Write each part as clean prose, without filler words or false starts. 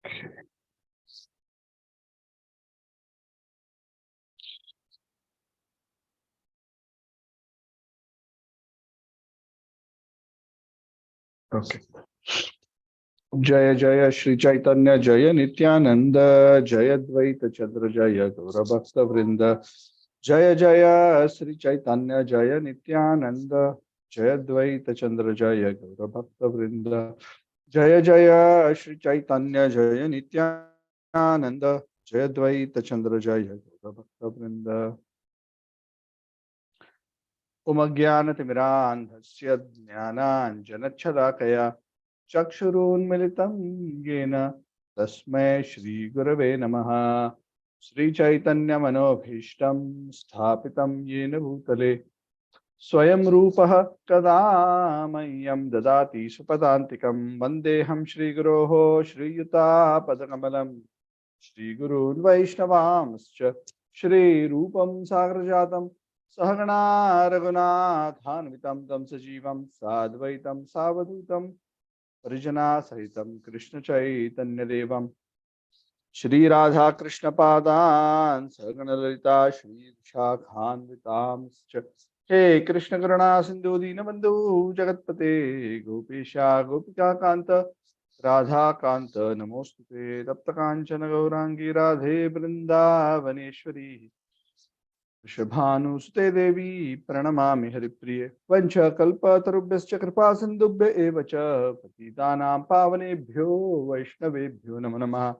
Okay. Jaya Jaya Shri Chaitanya Jaya Nityananda Jaya Dvaita Chandra Jaya Gaura Bhakta Vrinda Jaya Jaya Shri Chaitanya Jaya Nityananda Jaya Dvaita Chandra Jaya Gaura Bhakta Vrinda Jaya Jaya Shri Chaitanya Jaya Nityananda Jaya Dvaita Chandra Jaya Gaura Bhakta Vrinda Om Jnanatimirandhasya Jnananjanachadakaya Chakshurunmilitam Yena Tasmai Shri Gurave Namaha Shri Chaitanya Manobhishtam Sthapitam Yena Bhutale Swayam Rupaha Kadamayyam Dadati Supadantikam Vandeham Shri Guroho Shri Yuta Padakamalam Shri Gurun Vaishnavamscha Shri Rupam Sagrajatam Sahagana Raghunathanvitam Tam Sajivam Sadvaitam Savadutam Parijana Sahitam Krishna Chaitanya Devam Shri Radha Krishna Padan Sahagana Lalita Shri Shakhanvitam He Krishna Karuna Sindhu Dinabandhu Jagatpate Gopesha Gopika Kanta Radha Kanta Namostute Tapta Kanchana Gaurangi Radhe Vrindavaneshwari Vrishabhanusute Devi Pranamami Haripriye Vancha Kalpatarubhyascha Kripa Sindhubhya Eva Cha Patitanam Pavanebhyo Vaishnavebhyo Namo Namaha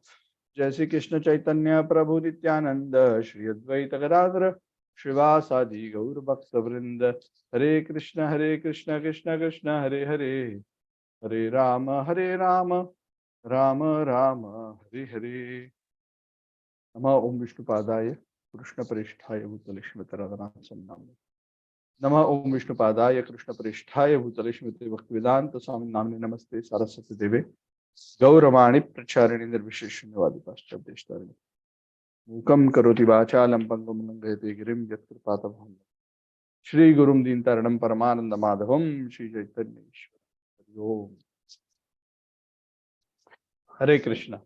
Jai Shri Krishna Chaitanya Prabhu Nityananda Shri Advaita Gadadhara Shrivasadi Gaur Bhakta Vrinda Hare Krishna Krishna Krishna Hare Hare Hare Rama Rama Rama Hare Hare Nama Om Vishnu Padaya Krishna Parishthaya Bhutale Shrimate Radharani Samnam Nama Om Vishnu Padaya Krishna Parishthaya Bhutale Shrimate Bhaktivedanta Swami Namne Namaste Saraswati Deve Gauramani Pracharini Nirvisheshwanyavadi Paschabdeshtarini Mukam Karoti Vachalam Pangam Nangayate Girim Yatripatavam Shri Gurum Dintaranam Paramananda Madhavam Shri Chaitanya Ishwara Om Hare Krishna.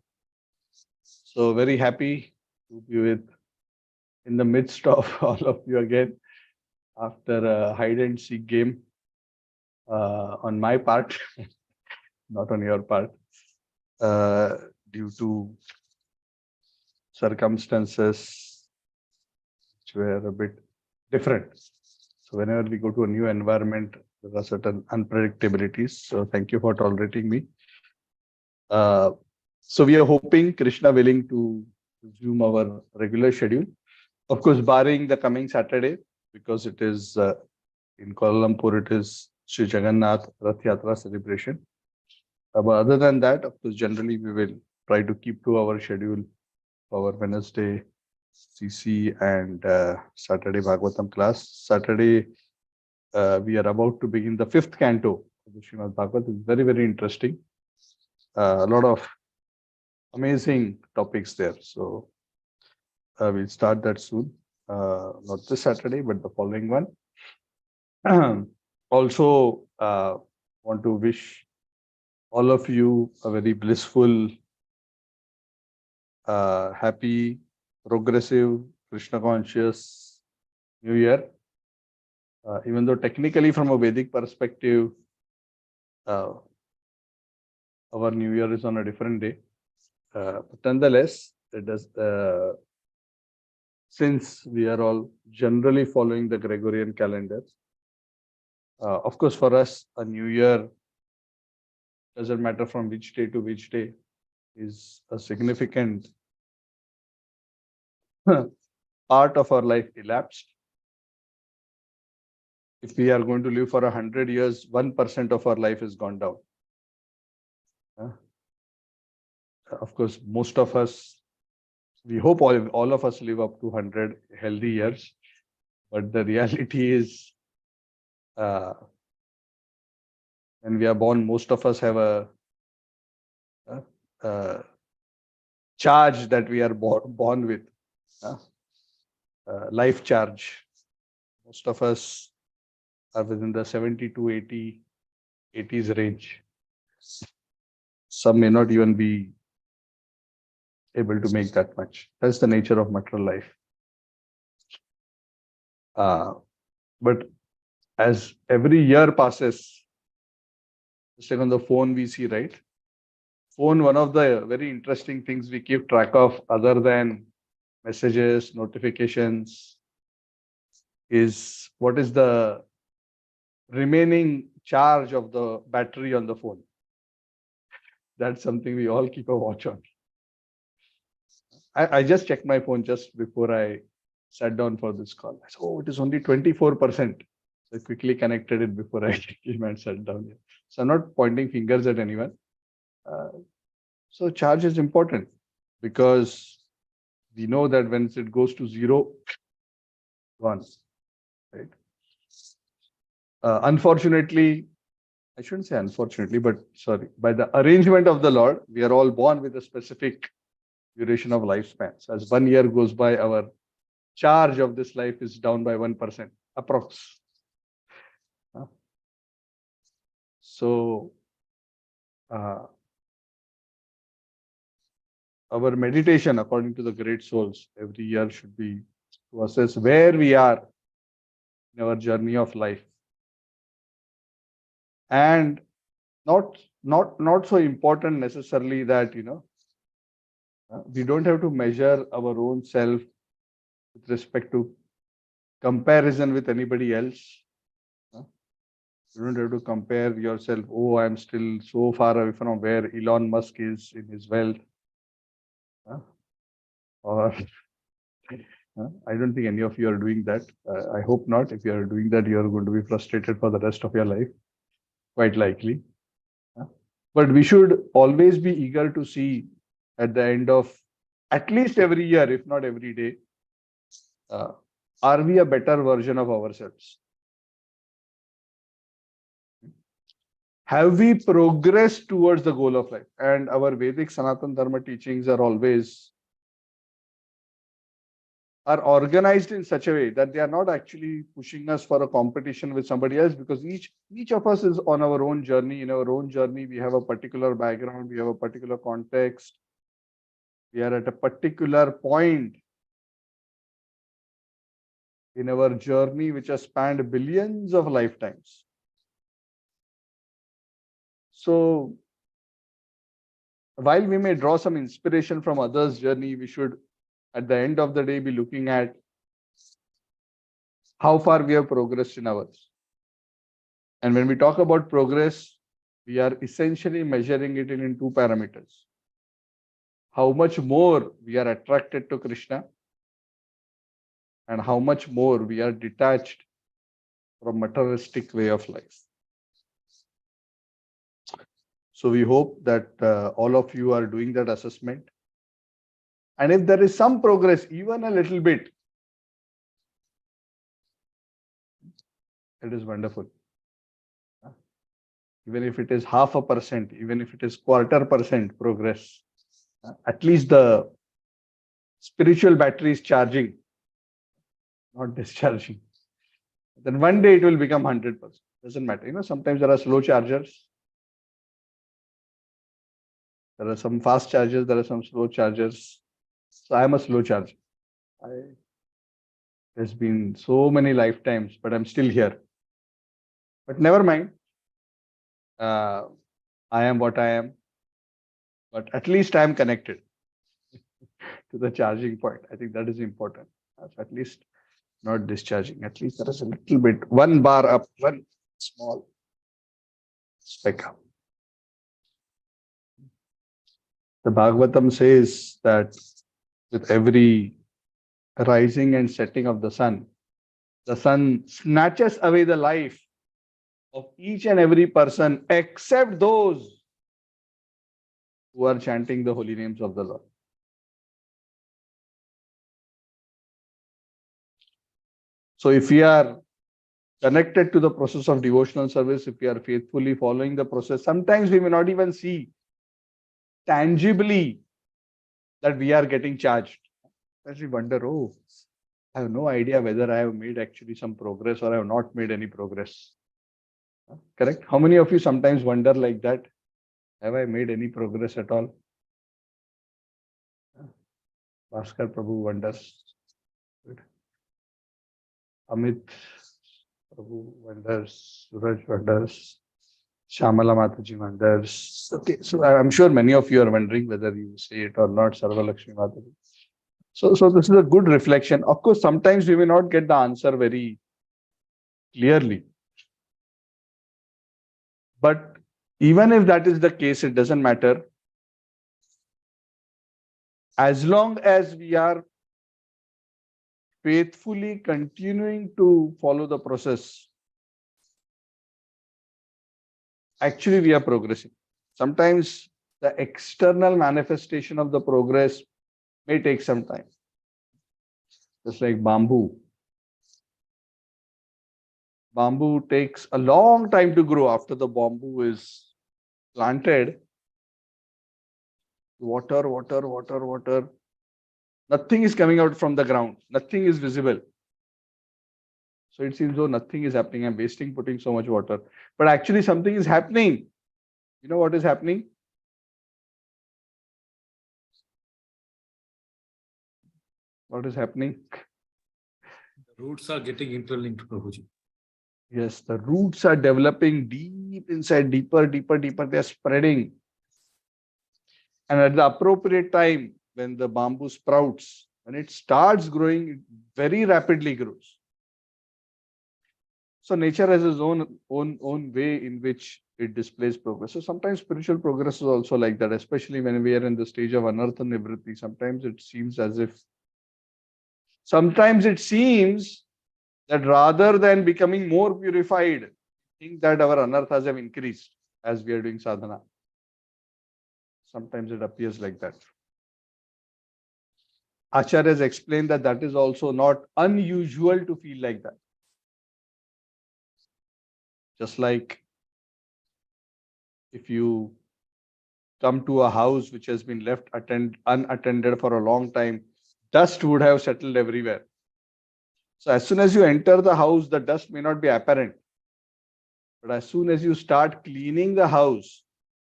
So very happy to be with in the midst of all of you again after a hide and seek game on my part, not on your part, due to circumstances which were a bit different. So whenever we go to a new environment, there are certain unpredictabilities. So thank you for tolerating me. So we are hoping, Krishna willing, to resume our regular schedule. Of course, barring the coming Saturday, because it is in Kuala Lumpur, it is Sri Jagannath Rath Yatra celebration. But other than that, of course, generally we will try to keep to our schedule, our Wednesday CC and Saturday Bhagavatam class. Saturday, we are about to begin the 5th canto of the Srimad Bhagavatam. It's very, very interesting. A lot of amazing topics there. So we'll start that soon. Not this Saturday, but the following one. Also, want to wish all of you a very blissful, happy, progressive, Krishna conscious New Year. Even though technically from a Vedic perspective, our New Year is on a different day. But nonetheless, it does, since we are all generally following the Gregorian calendar, of course, for us, a New Year doesn't matter from which day to which day, is a significant part of our life elapsed. If we are going to live for 100 years, 1% of our life has gone down. Of course, most of us, we hope all of us live up to 100 healthy years. But the reality is, when we are born, most of us have a charge that we are born with, life charge. Most of us are within the 70 to 80s range. Some may not even be able to make that much. That's the nature of material life. But as every year passes, just like on the phone we see, right? Phone, one of the very interesting things we keep track of other than messages, notifications, is what is the remaining charge of the battery on the phone. That's something we all keep a watch on. I just checked my phone just before I sat down for this call. I said, oh, it is only 24%. So I quickly connected it before I came and sat down here. So I'm not pointing fingers at anyone. So charge is important because we know that when it goes to zero, gone, right? Unfortunately, I shouldn't say unfortunately, but sorry, by the arrangement of the Lord, we are all born with a specific duration of lifespan. So as 1 year goes by, our charge of this life is down by 1%, approx. So our meditation, according to the great souls, every year should be to assess where we are in our journey of life. And not so important necessarily that, we don't have to measure our own self with respect to comparison with anybody else. You don't have to compare yourself. Oh, I'm still so far away from where Elon Musk is in his wealth. Or I don't think any of you are doing that. I hope not. If you are doing that, you are going to be frustrated for the rest of your life, quite likely. But we should always be eager to see at the end of at least every year, if not every day, are we a better version of ourselves? Have we progressed towards the goal of life? And our Vedic Sanatana Dharma teachings are organized in such a way that they are not actually pushing us for a competition with somebody else, because each of us is on our own journey. In our own journey, we have a particular background, we have a particular context, we are at a particular point in our journey which has spanned billions of lifetimes. So while we may draw some inspiration from others' journey, we should at the end of the day be looking at how far we have progressed in ours. And when we talk about progress, we are essentially measuring it in two parameters. How much more we are attracted to Krishna, and how much more we are detached from materialistic way of life. So we hope that all of you are doing that assessment. And if there is some progress, even a little bit, it is wonderful. Even if it is 0.5%, even if it is 0.25% progress, at least the spiritual battery is charging, not discharging. Then one day it will become 100%. Doesn't matter. Sometimes there are slow chargers. There are some fast chargers. There are some slow chargers. So I am a slow charger. There's been so many lifetimes, but I'm still here. But never mind. I am what I am. But at least I am connected to the charging point. I think that is important. So at least not discharging. At least there is a little bit, 1 bar up, one small speck up. The Bhagavatam says that with every rising and setting of the sun snatches away the life of each and every person except those who are chanting the holy names of the Lord. So if we are connected to the process of devotional service, if we are faithfully following the process, sometimes we may not even see tangibly that we are getting charged. As we wonder, oh, I have no idea whether I have made actually some progress or I have not made any progress. Correct? How many of you sometimes wonder like that? Have I made any progress at all? Bhaskar Prabhu wonders. Amit Prabhu wonders. Suraj wonders. Shamala Mataji wonders. Okay, so I'm sure many of you are wondering whether you say it or not, Sarva Lakshmi Mataji. So this is a good reflection. Of course, sometimes we may not get the answer very clearly. But even if that is the case, it doesn't matter. As long as we are faithfully continuing to follow the process, actually we are progressing. Sometimes the external manifestation of the progress may take some time. Just like bamboo. Bamboo takes a long time to grow after the bamboo is planted. Water. Nothing is coming out from the ground. Nothing is visible. So it seems though nothing is happening. I'm wasting putting so much water. But actually something is happening. You know what is happening? What is happening? The roots are getting interlinked, Prabhuji. Yes, the roots are developing deep inside, deeper. They are spreading. And at the appropriate time, when the bamboo sprouts, when it starts growing, it very rapidly grows. So nature has its own way in which it displays progress. So sometimes spiritual progress is also like that, especially when we are in the stage of anartha nivritti. Sometimes it seems that rather than becoming more purified, think that our anarthas have increased as we are doing sadhana. Sometimes it appears like that. Acharya has explained that that is also not unusual to feel like that. Just like if you come to a house which has been left unattended for a long time, dust would have settled everywhere. So as soon as you enter the house, the dust may not be apparent. But as soon as you start cleaning the house,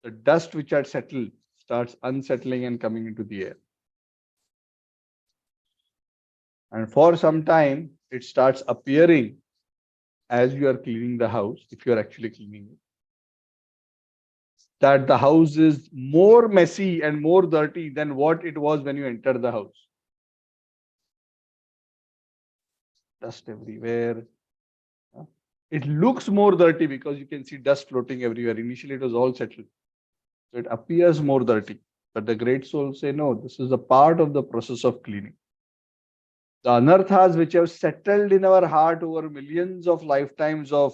the dust which had settled starts unsettling and coming into the air. And for some time, it starts appearing as you are cleaning the house, if you are actually cleaning it, that the house is more messy and more dirty than what it was when you entered the house. Dust everywhere. It looks more dirty because you can see dust floating everywhere. Initially, it was all settled. So it appears more dirty. But the great souls say, no, this is a part of the process of cleaning. The anarthas which have settled in our heart over millions of lifetimes of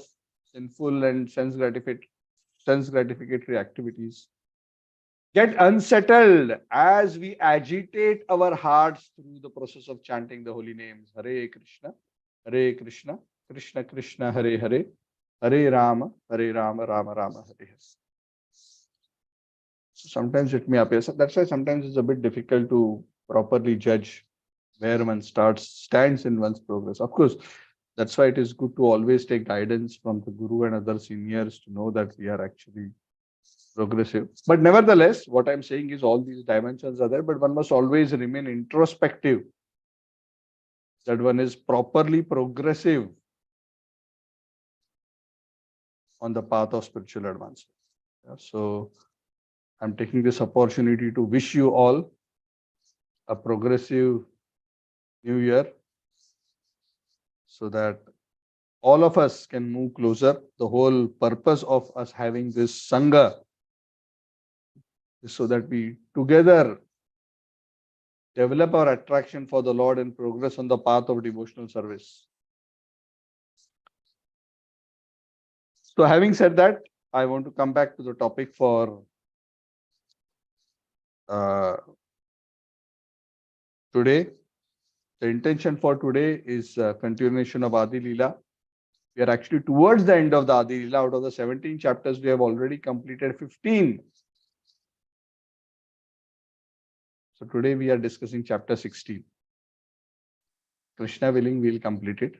sinful and sense gratificatory activities get unsettled as we agitate our hearts through the process of chanting the holy names. Hare Krishna, Krishna Krishna, Hare Hare, Hare Rama, Rama Rama, Hare Hare. So sometimes it may appear. So that's why sometimes it's a bit difficult to properly judge where one stands in one's progress. Of course, that's why it is good to always take guidance from the guru and other seniors to know that we are actually progressive. But nevertheless, what I'm saying is all these dimensions are there, but one must always remain introspective, that one is properly progressive on the path of spiritual advancement. Yeah, so I'm taking this opportunity to wish you all a progressive new year so that all of us can move closer. The whole purpose of us having this Sangha is so that we together develop our attraction for the Lord and progress on the path of devotional service. So having said that, I want to come back to the topic for today. The intention for today is a continuation of Adi Lila. We are actually towards the end of the Adi Lila. Out of the 17 chapters, we have already completed 15. So today we are discussing chapter 16. Krishna willing, we'll complete it.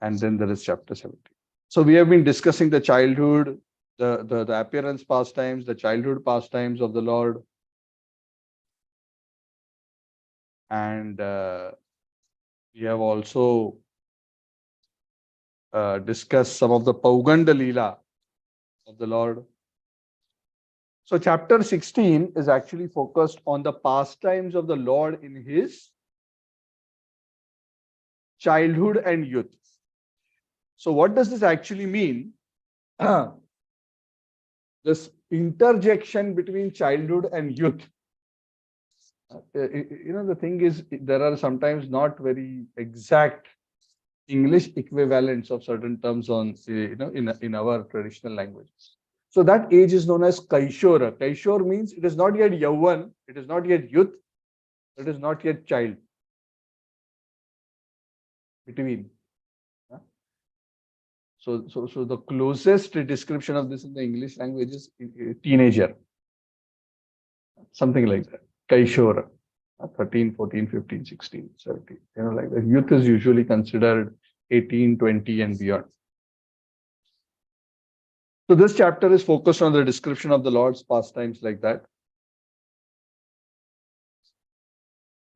And then there is chapter 17. So we have been discussing the childhood, the appearance pastimes, the childhood pastimes of the Lord. and we have also discussed some of the Pauganda Lila of the Lord. So chapter 16 is actually focused on the pastimes of the Lord in his childhood and youth. So what does this actually mean? This interjection between childhood and youth. The thing is, there are sometimes not very exact English equivalents of certain terms on, in our traditional languages. So that age is known as Kaishora. Kaishor means it is not yet Yauvan, it is not yet youth, it is not yet child. Between. So the closest description of this in the English language is teenager. Something like that. Kaishora. 13, 14, 15, 16, 17. Like that. Youth is usually considered 18, 20 and beyond. So this chapter is focused on the description of the Lord's pastimes like that.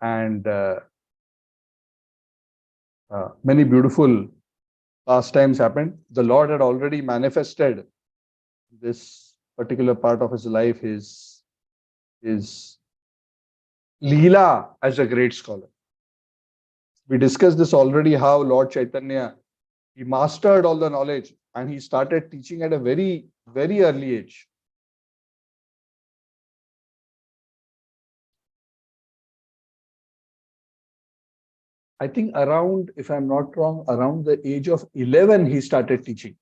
And many beautiful pastimes happened. The Lord had already manifested this particular part of his life, his Lila as a great scholar. We discussed this already, how Lord Chaitanya, he mastered all the knowledge and he started teaching at a very, very early age. I think around, if I'm not wrong, around the age of 11, he started teaching.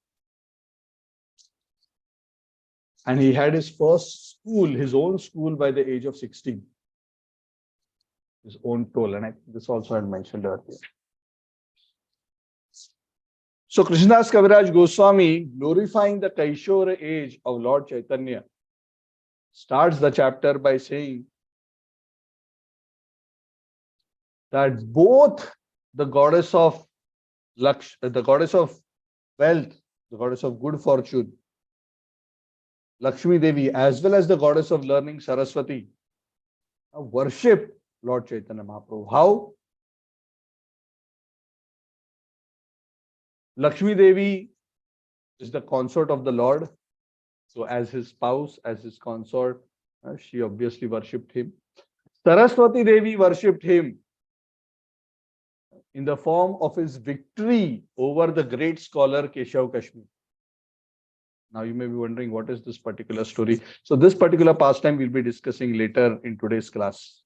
And he had his first school, his own school by the age of 16. His own toll. And I think this also I had mentioned earlier. So Krishnadas Kaviraj Goswami, glorifying the Kaishora age of Lord Chaitanya, starts the chapter by saying that both the goddess of the goddess of wealth, the goddess of good fortune, Lakshmi Devi, as well as the goddess of learning, Saraswati, worship Lord Chaitanya Mahaprabhu. How? Lakshmi Devi is the consort of the Lord. So as his spouse, as his consort, she obviously worshipped him. Saraswati Devi worshipped him in the form of his victory over the great scholar Keshav Kashmir. Now you may be wondering, what is this particular story? So this particular pastime we'll be discussing later in today's class.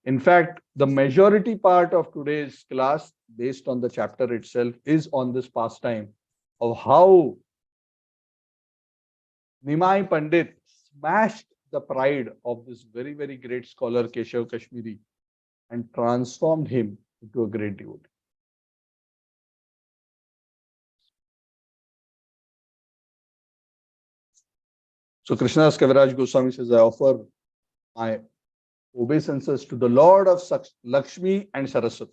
In fact, the majority part of today's class, based on the chapter itself, is on this pastime of how Nimai Pandit smashed the pride of this very, very great scholar Keshav Kashmiri and transformed him into a great devotee. So Krishnadas Kaviraj Goswami says, I offer my obeisances to the Lord of Lakshmi and Saraswati.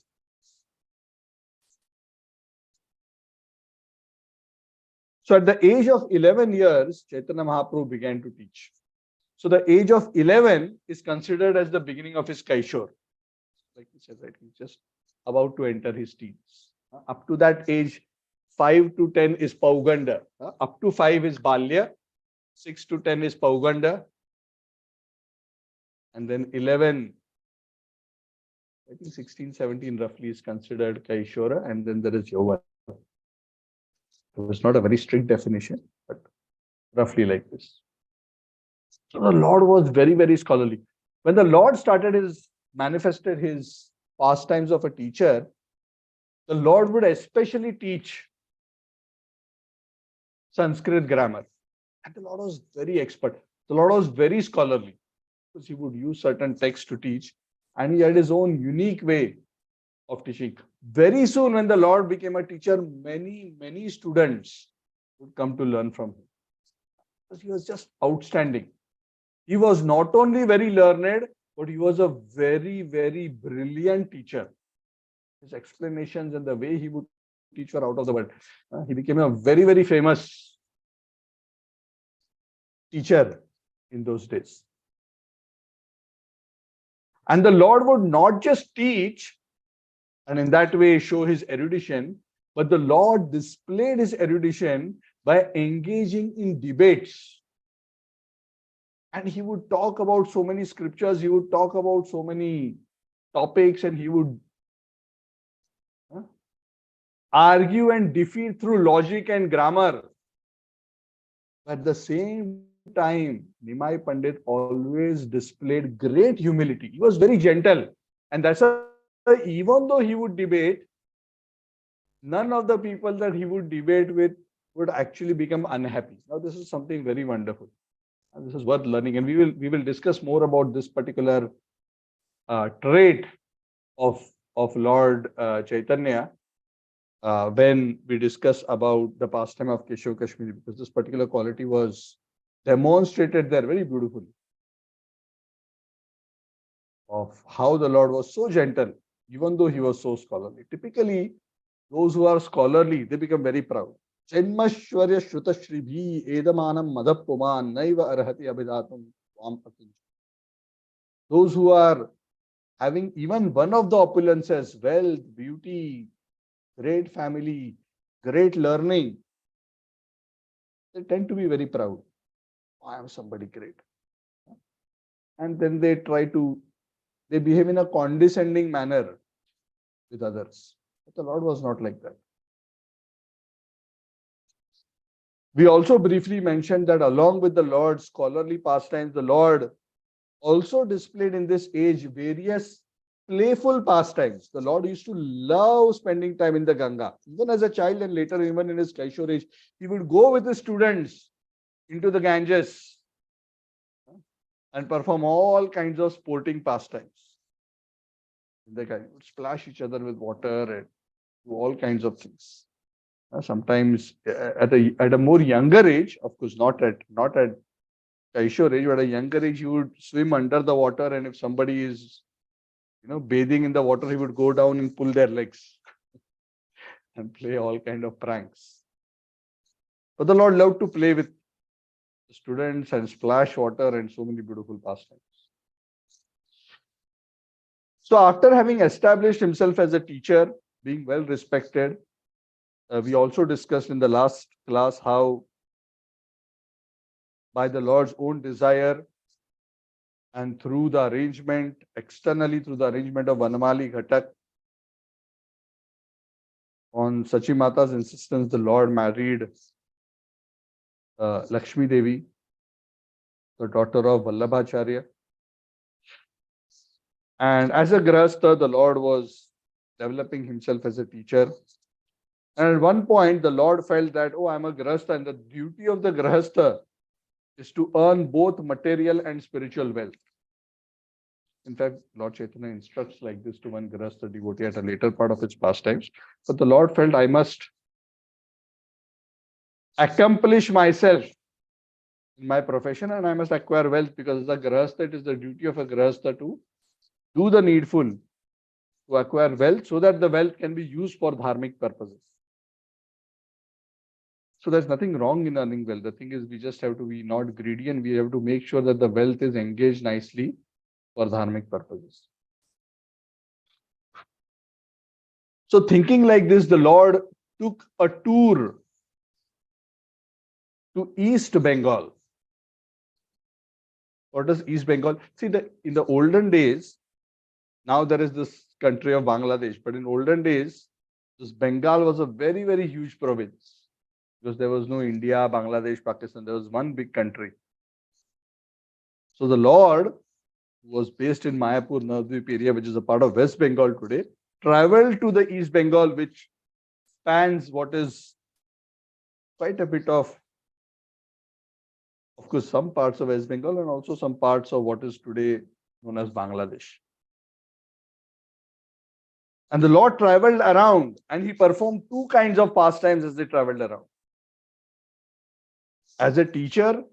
So at the age of 11 years, Chaitanya Mahaprabhu began to teach. So the age of 11 is considered as the beginning of his Kaishor. Like he said, right, he's just about to enter his teens. Up to that age, 5 to 10 is Pauganda. Up to 5 is Balya. 6 to 10 is Pauganda. And then 11, I think 16, 17 roughly is considered Kaishora. And then there is Yauvan. It was not a very strict definition, but roughly like this. So the Lord was very, very scholarly. When the Lord manifested his pastimes of a teacher, the Lord would especially teach Sanskrit grammar. And the Lord was very expert. The Lord was very scholarly because he would use certain texts to teach, and he had his own unique way of teaching. Very soon, when the Lord became a teacher, many, many students would come to learn from him because he was just outstanding. He was not only very learned, but he was a very, very brilliant teacher. His explanations and the way he would teach were out of the world. He became a very, very famous teacher in those days. And the Lord would not just teach and in that way show his erudition, but the Lord displayed his erudition by engaging in debates. And he would talk about so many scriptures, he would talk about so many topics, and he would argue and defeat through logic and grammar. At the same time, Nimai Pandit always displayed great humility. He was very gentle. And that's why, even though he would debate, none of the people that he would debate with would actually become unhappy. Now, this is something very wonderful. And this is worth learning. And we will discuss more about this particular trait of Lord Chaitanya when we discuss about the pastime of Keshav Kashmiri, because this particular quality was demonstrated there very beautifully of how the Lord was so gentle, even though he was so scholarly. Typically, those who are scholarly, they become very proud. Janmashwarya Shruta Shribhi Edamanam Madhapuman Naiva Arhati Abhidatum. Those who are having even one of the opulences, wealth, beauty, great family, great learning, they tend to be very proud. I am somebody great. And then they behave in a condescending manner with others. But the Lord was not like that. We also briefly mentioned that along with the Lord's scholarly pastimes, the Lord also displayed in this age various playful pastimes. The Lord used to love spending time in the Ganga. Even as a child and later even in his Kaishore age, he would go with his students into the Ganges and perform all kinds of sporting pastimes. They would splash each other with water and do all kinds of things. Sometimes at a more younger age, of course, not at Kaishore age, but at a younger age, he would swim under the water, and if somebody is bathing in the water, he would go down and pull their legs and play all kind of pranks. But the Lord loved to play with the students and splash water and so many beautiful pastimes. So after having established himself as a teacher, being well respected, we also discussed in the last class how by the Lord's own desire and through the arrangement, externally through the arrangement of Vanamali Ghatak, on Sachi Mata's insistence, the Lord married Lakshmi Devi, the daughter of Vallabhacharya. And as a Grahastha, the Lord was developing himself as a teacher. And at one point, the Lord felt that, oh, I'm a Grahastha, and the duty of the Grahastha is to earn both material and spiritual wealth. In fact, Lord Chaitanya instructs like this to one Grahastha devotee at a later part of its pastimes. But the Lord felt, I must accomplish myself in my profession and I must acquire wealth, because as a Grahastha, it is the duty of a Grahastha to do the needful, to acquire wealth so that the wealth can be used for dharmic purposes. So there's nothing wrong in earning wealth. The thing is, we just have to be not greedy and we have to make sure that the wealth is engaged nicely for dharmic purposes. So thinking like this, the Lord took a tour to East Bengal. What is East Bengal? See, in the olden days, now there is this country of Bangladesh, but in olden days, this Bengal was a very, very huge province because there was no India, Bangladesh, Pakistan. There was one big country. So the Lord, who was based in Mayapur, Navadvip area, which is a part of West Bengal today, traveled to the East Bengal, which spans what is quite a bit of course, some parts of West Bengal and also some parts of what is today known as Bangladesh. And the Lord traveled around and he performed two kinds of pastimes as they traveled around. As a teacher,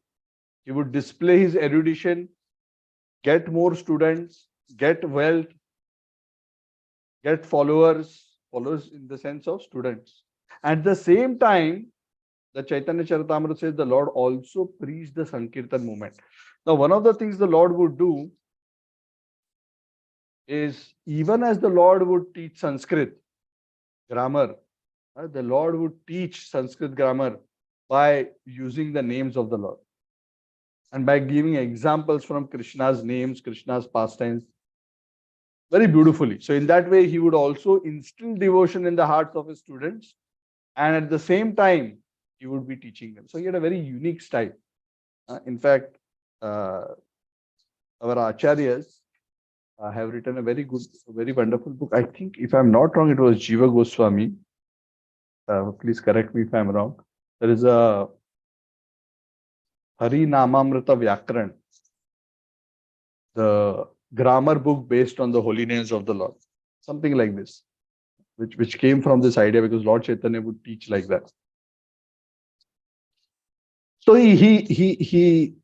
he would display his erudition, get more students, get wealth, get followers in the sense of students. At the same time, the Chaitanya Charitamrita says the Lord also preached the Sankirtan movement. Now, one of the things the Lord would do is even as the Lord would teach Sanskrit grammar, the Lord would teach Sanskrit grammar by using the names of the Lord and by giving examples from Krishna's names, Krishna's pastimes, very beautifully. So in that way, he would also instill devotion in the hearts of his students, and at the same time, he would be teaching them. So he had a very unique style. In fact, our acharyas have written a very good, very wonderful book. I think, if I'm not wrong, it was Jiva Goswami. Please correct me if I'm wrong. There is a Hari Namamrita Vyakaran, the grammar book based on the holy names of the Lord, something like this, which came from this idea because Lord Chaitanya would teach like that. So he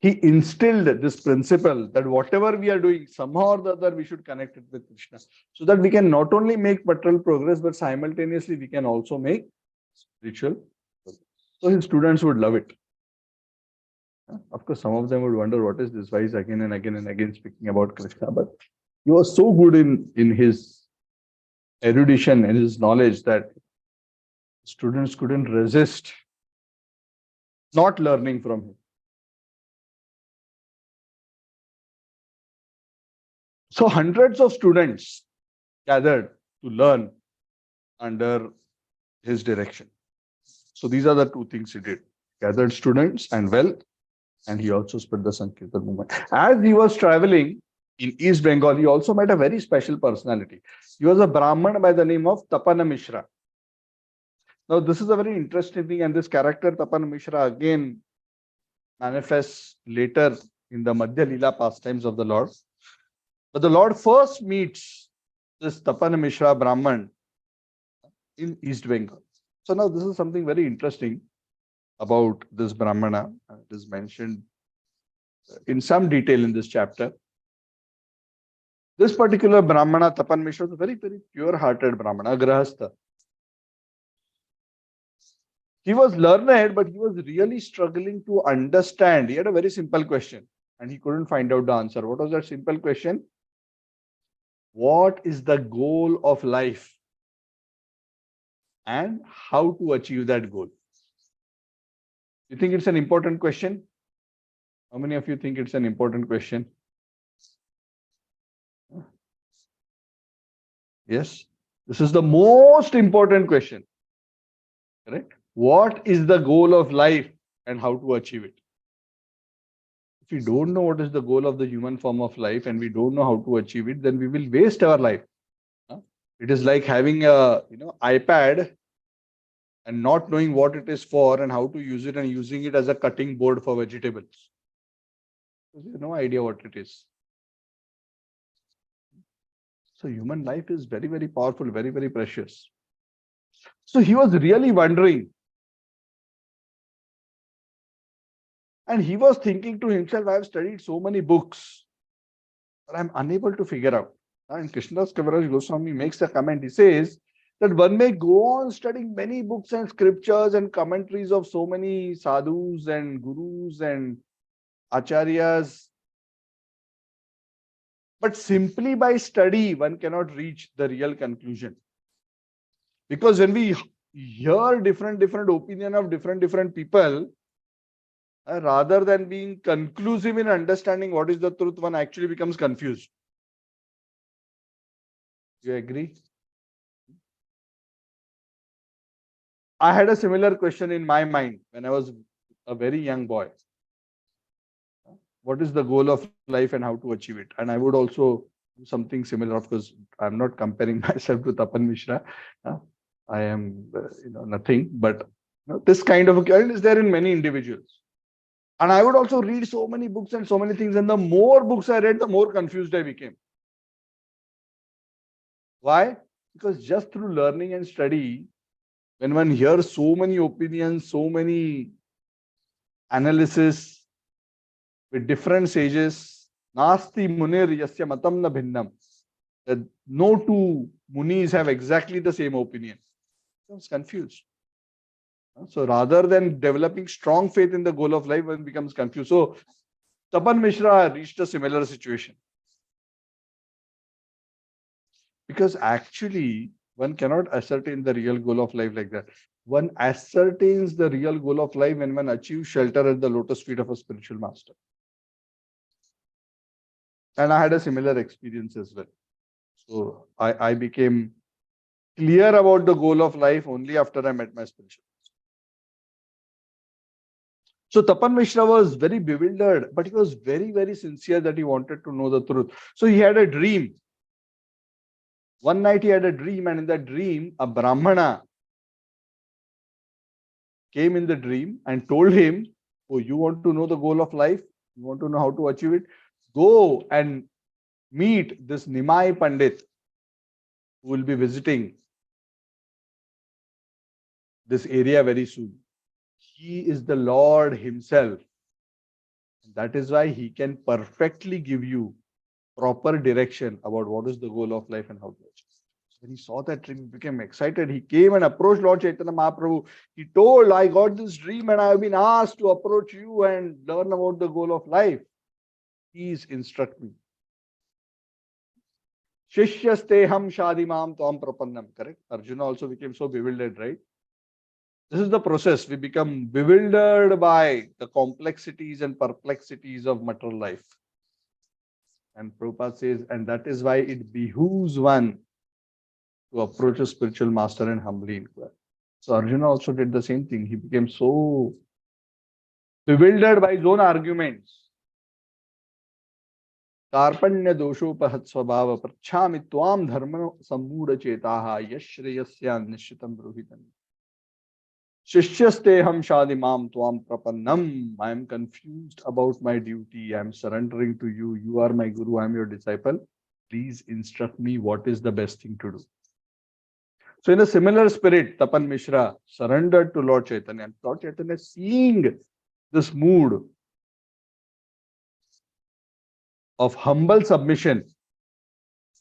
instilled this principle that whatever we are doing, somehow or the other, we should connect it with Krishna, so that we can not only make material progress, but simultaneously we can also make spiritual progress. So his students would love it. Of course, some of them would wonder, what is this? Why is again and again and again speaking about Krishna? But he was so good in his erudition and his knowledge that students couldn't resist not learning from him. So hundreds of students gathered to learn under his direction. So these are the two things he did: gathered students and wealth, and he also spread the Sankirtan movement. As he was traveling in East Bengal, he also met a very special personality. He was a Brahman by the name of Tapana Mishra. Now, this is a very interesting thing, and this character Tapana Mishra again manifests later in the Madhya Lila pastimes of the Lord. But the Lord first meets this Tapana Mishra Brahman in East Bengal. So now this is something very interesting about this Brahmana. It is mentioned in some detail in this chapter. This particular Brahmana, Tapan Mishra, was a very, very pure-hearted Brahmana, Grahastha. He was learned, but he was really struggling to understand. He had a very simple question, and he couldn't find out the answer. What was that simple question? What is the goal of life? And how to achieve that goal? You think it's an important question? How many of you think it's an important question? Yes, this is the most important question. Correct? What is the goal of life and how to achieve it? If we don't know what is the goal of the human form of life and we don't know how to achieve it, then we will waste our life. It is like having a iPad and not knowing what it is for and how to use it, and using it as a cutting board for vegetables. You have no idea what it is. So human life is very, very powerful, very, very precious. So he was really wondering. And he was thinking to himself, I have studied so many books, but I'm unable to figure out. And Krishnadas Kaviraj Goswami makes a comment. He says that one may go on studying many books and scriptures and commentaries of so many sadhus and gurus and acharyas, but simply by study, one cannot reach the real conclusion. Because when we hear different opinion of different people, rather than being conclusive in understanding what is the truth, one actually becomes confused. You agree? I had a similar question in my mind when I was a very young boy. What is the goal of life and how to achieve it? And I would also do something similar. Of course, I'm not comparing myself to Tapan Mishra. I am, nothing. But this kind of a question is there in many individuals. And I would also read so many books and so many things. And the more books I read, the more confused I became. Why? Because just through learning and study, when one hears so many opinions, so many analysis with different sages, nasti munir yasya matam na bhinnam, that no two munis have exactly the same opinion. I was confused. So rather than developing strong faith in the goal of life, one becomes confused. So Tapan Mishra reached a similar situation. Because actually, one cannot ascertain the real goal of life like that. One ascertains the real goal of life when one achieves shelter at the lotus feet of a spiritual master. And I had a similar experience as well. So I became clear about the goal of life only after I met my spiritual master. So Tapan Mishra was very bewildered, but he was very, very sincere that he wanted to know the truth. So he had a dream. One night he had a dream, and in that dream, a Brahmana came in the dream and told him, "Oh, you want to know the goal of life? You want to know how to achieve it? Go and meet this Nimai Pandit who will be visiting this area very soon. He is the Lord himself. That is why he can perfectly give you proper direction about what is the goal of life and how to achieve it." When he saw that dream, he became excited. He came and approached Lord Chaitanya Mahaprabhu. He told, "I got this dream and I have been asked to approach you and learn about the goal of life. Please instruct me." Shishyasteham shadimam tvam prapannam. Correct? Arjuna also became so bewildered, right? This is the process. We become bewildered by the complexities and perplexities of material life. And Prabhupada says, and that is why it behooves one to approach a spiritual master and humbly inquire. So Arjuna also did the same thing. He became so bewildered by his own arguments. कार्पण्य दोषोपहत स्वभाव प्रच्छामि त्वाम धर्म सम्मूढ़ चेताः यश्रेयस्या निश्चितं ब्रूहितम् शिष्यस्तेहं शादिमाम त्वाम प्रपन्नम. I am confused about my duty. I am surrendering to you. You are my guru. I am your disciple. Please instruct me what is the best thing to do. So in a similar spirit, Tapan Mishra surrendered to Lord Chaitanya. And Lord Chaitanya, seeing this mood of humble submission,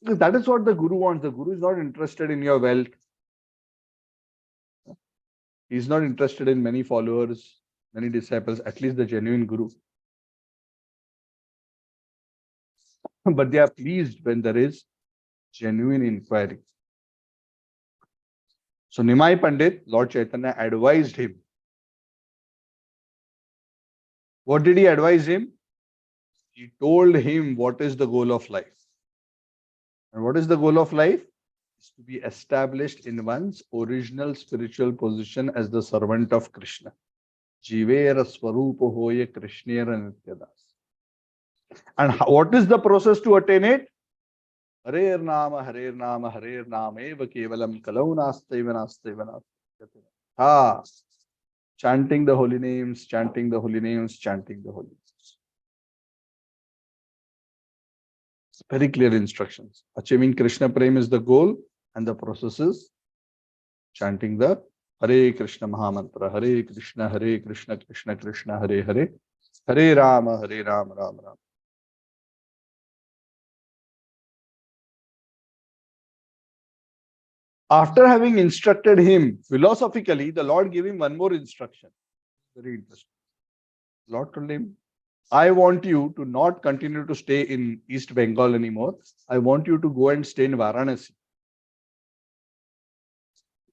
because that is what the Guru wants. The Guru is not interested in your wealth. He is not interested in many followers, many disciples, at least the genuine Guru. But they are pleased when there is genuine inquiry. So Nimai Pandit, Lord Chaitanya advised him. What did he advise him? He told him what is the goal of life. And what is the goal of life? Is to be established in one's original spiritual position as the servant of Krishna. Jivera Swarupa Hoye Krishnera Nityadas. And what is the process to attain it? Harer Nama, Harer Nama, Harer Nama, Eva Kevalam Kalau Nastaiva Nastaiva Nastaiva. Ah, chanting the holy names, chanting the holy names, chanting the holy names. Very clear instructions. Achieving Krishna Prem is the goal, and the process is chanting the Hare Krishna Mahamantra. Hare Krishna, Krishna Krishna, Hare Hare. Hare Rama, Rama Rama. After having instructed him philosophically, the Lord gave him one more instruction. Very interesting. Lord told him, I want you to not continue to stay in East Bengal anymore. I want you to go and stay in Varanasi.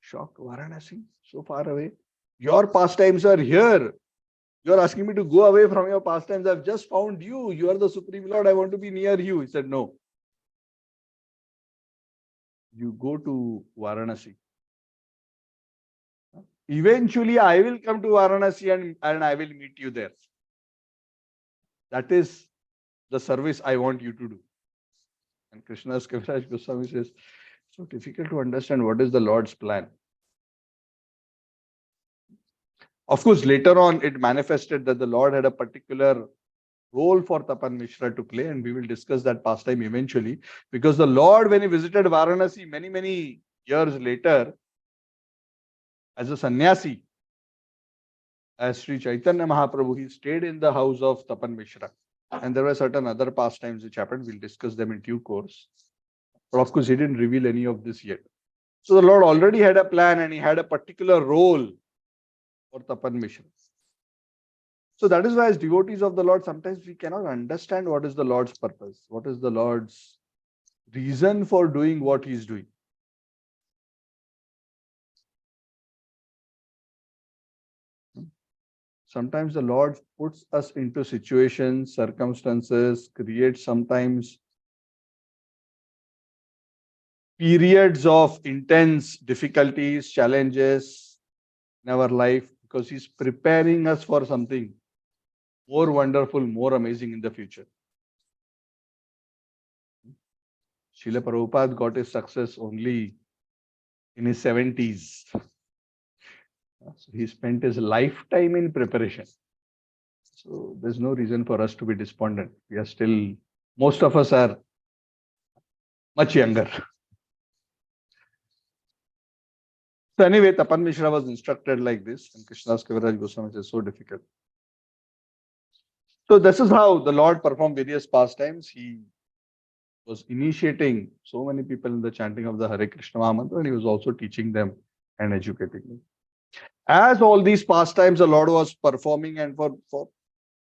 Shocked, Varanasi, so far away. Your pastimes are here. You are asking me to go away from your pastimes. I've just found you. You are the Supreme Lord. I want to be near you. He said, no. You go to Varanasi. Eventually, I will come to Varanasi and I will meet you there. That is the service I want you to do. And Krishna's Kaviraj Goswami says, so difficult to understand what is the Lord's plan. Of course, later on, it manifested that the Lord had a particular role for Tapan Mishra to play, and we will discuss that pastime eventually. Because the Lord, when he visited Varanasi many years later, as a sannyasi, as Sri Chaitanya Mahaprabhu, he stayed in the house of Tapan Mishra. And there were certain other pastimes which happened. We'll discuss them in due course. But of course, he didn't reveal any of this yet. So the Lord already had a plan and he had a particular role for Tapan Mishra. So that is why, as devotees of the Lord, sometimes we cannot understand what is the Lord's purpose, what is the Lord's reason for doing what He is doing. Sometimes the Lord puts us into situations, circumstances, creates sometimes periods of intense difficulties, challenges in our life because He's preparing us for something more wonderful, more amazing in the future. Srila Prabhupada got his success only in his 70s. So he spent his lifetime in preparation. So there's no reason for us to be despondent. We are still, most of us are much younger. So anyway, Tapan Mishra was instructed like this, and Krishnadas Kaviraj Goswami says so difficult. So this is how the Lord performed various pastimes. He was initiating so many people in the chanting of the Hare Krishna Mahamantra, and he was also teaching them and educating them. As all these pastimes the Lord was performing, and for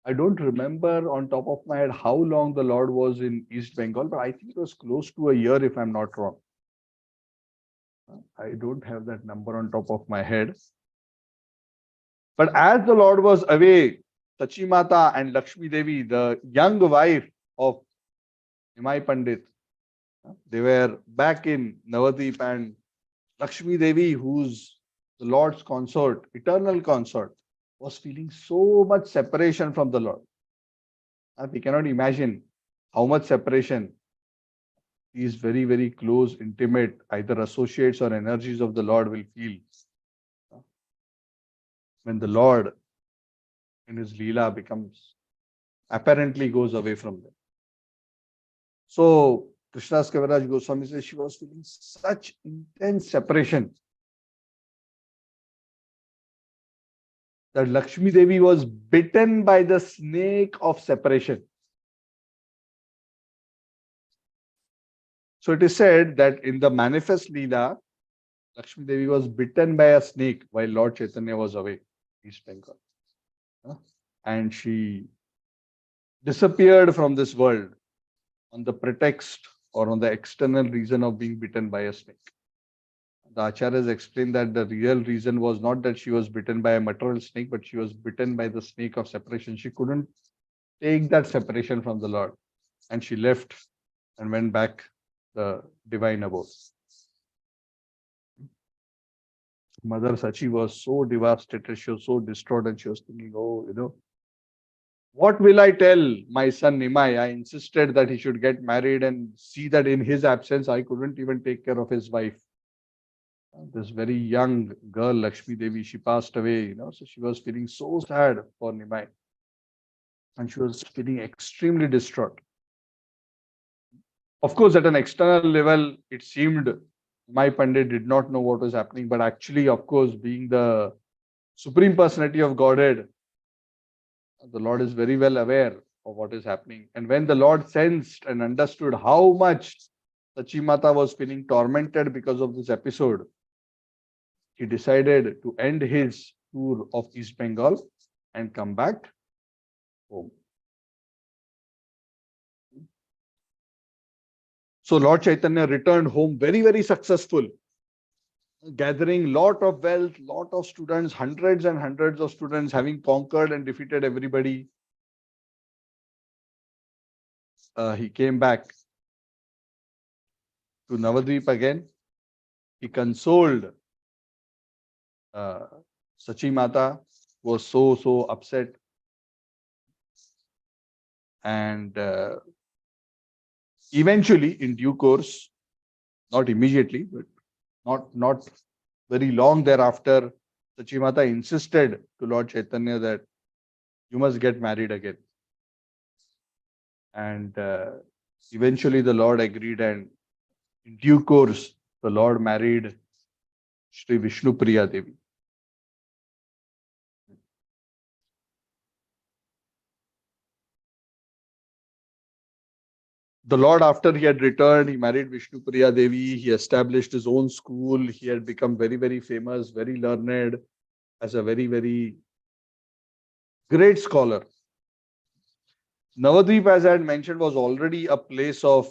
I don't remember on top of my head how long the Lord was in East Bengal, but I think it was close to a year if I'm not wrong. I don't have that number on top of my head. But as the Lord was away, Sachi Mata and Lakshmi Devi, the young wife of Nimai Pandit, they were back in Navadip, and Lakshmi Devi, who's the Lord's consort, eternal consort, was feeling so much separation from the Lord. We cannot imagine how much separation these very, very close, intimate, either associates or energies of the Lord will feel when the Lord in his Lila apparently goes away from them. So Krishnadas Kaviraj Goswami says she was feeling such intense separation that Lakshmi Devi was bitten by the snake of separation. So it is said that in the manifest Leela, Lakshmi Devi was bitten by a snake while Lord Chaitanya was away, East Bengal. And she disappeared from this world on the pretext or on the external reason of being bitten by a snake. The Acharyas explained that the real reason was not that she was bitten by a material snake, but she was bitten by the snake of separation. She couldn't take that separation from the Lord, and she left and went back the divine abode. Mother Sachi was so devastated, she was so distraught, and she was thinking, oh, what will I tell my son Nimai? I insisted that he should get married, and see that in his absence, I couldn't even take care of his wife. This very young girl, Lakshmi Devi, she passed away, so she was feeling so sad for Nimai. And she was feeling extremely distraught. Of course, at an external level, it seemed Nimai Pandit did not know what was happening, but actually, of course, being the Supreme Personality of Godhead, the Lord is very well aware of what is happening. And when the Lord sensed and understood how much Sachi Mata was feeling tormented because of this episode, he decided to end his tour of East Bengal and come back home. So Lord Chaitanya returned home very, very successful, gathering lot of wealth, lot of students, hundreds and hundreds of students, having conquered and defeated everybody. He came back to Navadvip again. He consoled Sachi Mata, was so upset, and eventually, in due course, not immediately, but not very long thereafter, Sachi Mata insisted to Lord Chaitanya that you must get married again. And eventually the Lord agreed, and in due course, the Lord married Shri Vishnu Priya Devi. The Lord, after he had returned, he married Vishnu Priya Devi. He established his own school. He had become very, very famous, very learned, as a very, very Great scholar. Navadvip, as I had mentioned, was already a place of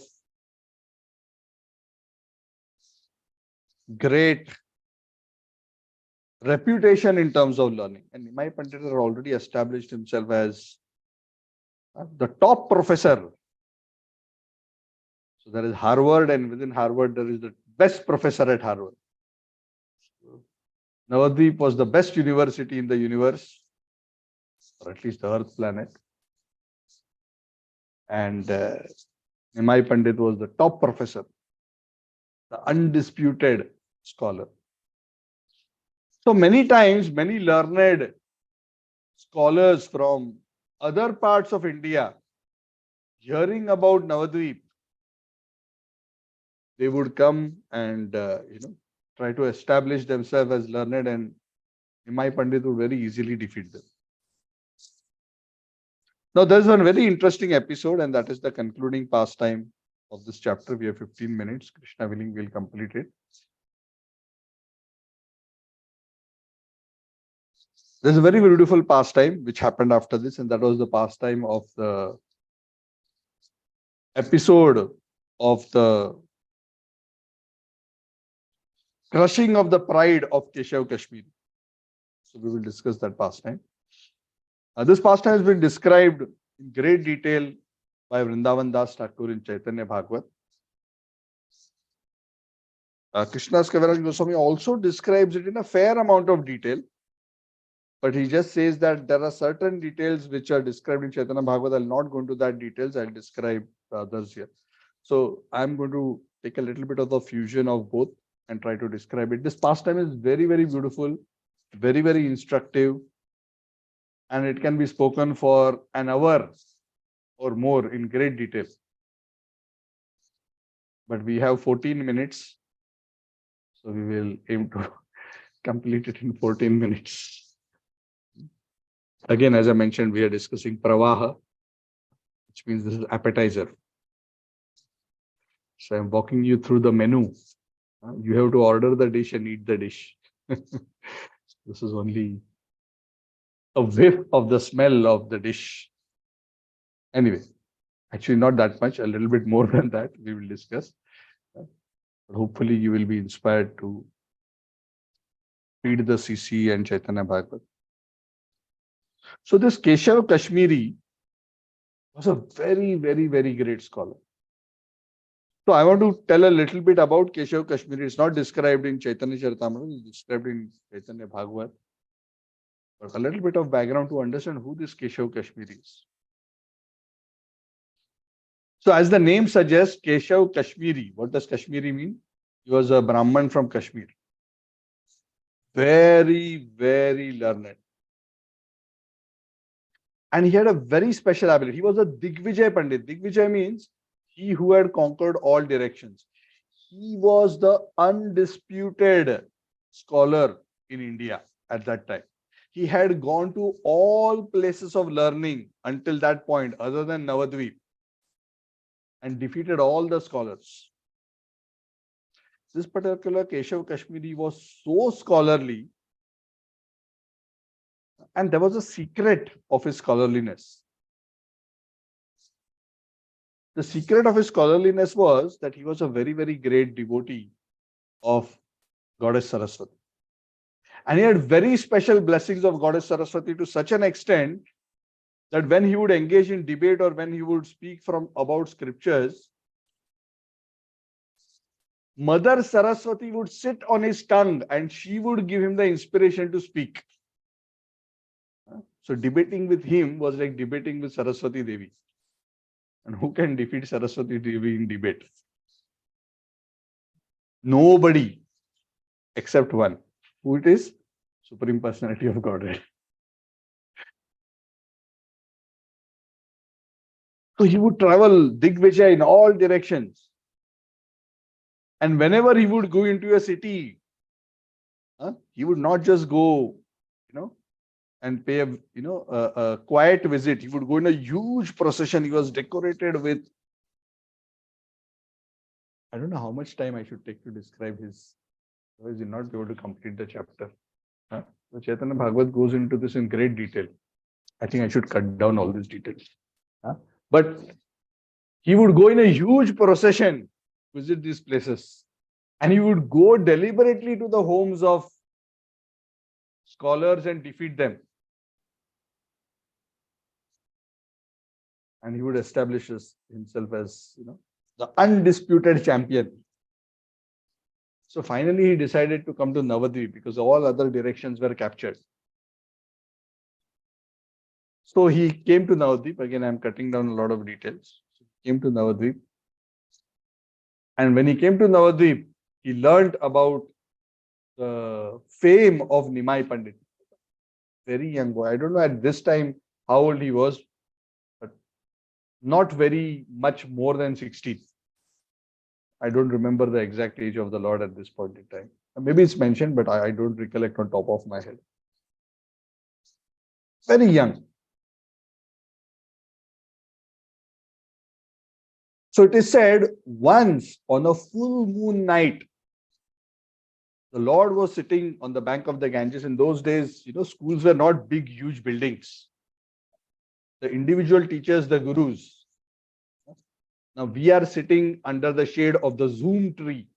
great reputation in terms of learning. And Nimai Pandit had already established himself as the top professor. So there is Harvard, and within Harvard, there is the best professor at Harvard. Navadvip was the best university in the universe, or at least the Earth planet. And Nimai Pandit was the top professor, the undisputed scholar. So many times, many learned scholars from other parts of India, hearing about Navadvip, they would come and try to establish themselves as learned, and Nimai Pandit would very easily defeat them. Now, there's one very interesting episode, and that is the concluding pastime of this chapter. We have 15 minutes. Krishna willing, we'll complete it. There's a very beautiful pastime which happened after this, and that was the pastime of the episode of the crushing of the pride of Keshav Kashmiri. So we will discuss that pastime. This pastime has been described in great detail by Vrindavan Das Thakur in Chaitanya Bhagavat. Krishnadas Kaviraj Goswami also describes it in a fair amount of detail, but he just says that there are certain details which are described in Chaitanya Bhagavat. I'll not go into that details. I'll describe the others here. So I'm going to take a little bit of the fusion of both and try to describe it. This pastime is very, very beautiful, very, very instructive, and it can be spoken for an hour or more in great detail. But we have 14 minutes, so we will aim to complete it in 14 minutes. Again, as I mentioned, we are discussing Pravaha, which means this is appetizer. So I'm walking you through the menu. You have to order the dish and eat the dish. This is only a whiff of the smell of the dish. Anyway, actually not that much, a little bit more than that we will discuss. But hopefully you will be inspired to read the CC and Chaitanya Bhagavat. So this Keshav Kashmiri was a very, very, very great scholar. So I want to tell a little bit about Keshav Kashmiri. It's not described in Chaitanya Charitamrita, it's described in Chaitanya Bhagavat. But a little bit of background to understand who this Keshav Kashmiri is. So as the name suggests, Keshav Kashmiri. What does Kashmiri mean? He was a Brahman from Kashmir. Very, very learned. And he had a very special ability. He was a Digvijay Pandit. Digvijay means he who had conquered all directions. He was the undisputed scholar in India at that time. He had gone to all places of learning until that point, other than Navadvip, and defeated all the scholars. This particular Keshav Kashmiri was so scholarly, and there was a secret of his scholarliness. The secret of his scholarliness was that he was a very, very great devotee of Goddess Saraswati. And he had very special blessings of Goddess Saraswati to such an extent that when he would engage in debate or when he would speak about scriptures, Mother Saraswati would sit on his tongue and she would give him the inspiration to speak. So debating with him was like debating with Saraswati Devi. And who can defeat Saraswati Devi in debate? Nobody except one. Who it is? Supreme Personality of Godhead. So he would travel Digvijay in all directions. And whenever he would go into a city, he would not just go, and pay a quiet visit. He would go in a huge procession. He was decorated with, I don't know how much time I should take to describe his, otherwise you'll not be able to complete the chapter. So Chaitanya Bhagavat goes into this in great detail. I think I should cut down all these details. But he would go in a huge procession, visit these places, and he would go deliberately to the homes of scholars and defeat them. And he would establish himself as, the undisputed champion. So finally, he decided to come to Navadvip because all other directions were captured. So he came to Navadvip. Again, I'm cutting down a lot of details. He came to Navadvip. And when he came to Navadvip, he learned about the fame of Nimai Pandit. Very young boy. I don't know at this time how old he was, but not very much more than 16. I don't remember the exact age of the Lord at this point in time. Maybe it's mentioned, but I don't recollect on top of my head. Very young. So it is said once on a full moon night, the Lord was sitting on the bank of the Ganges. In those days, schools were not big, huge buildings. The individual teachers, the gurus. Now we are sitting under the shade of the Zoom tree.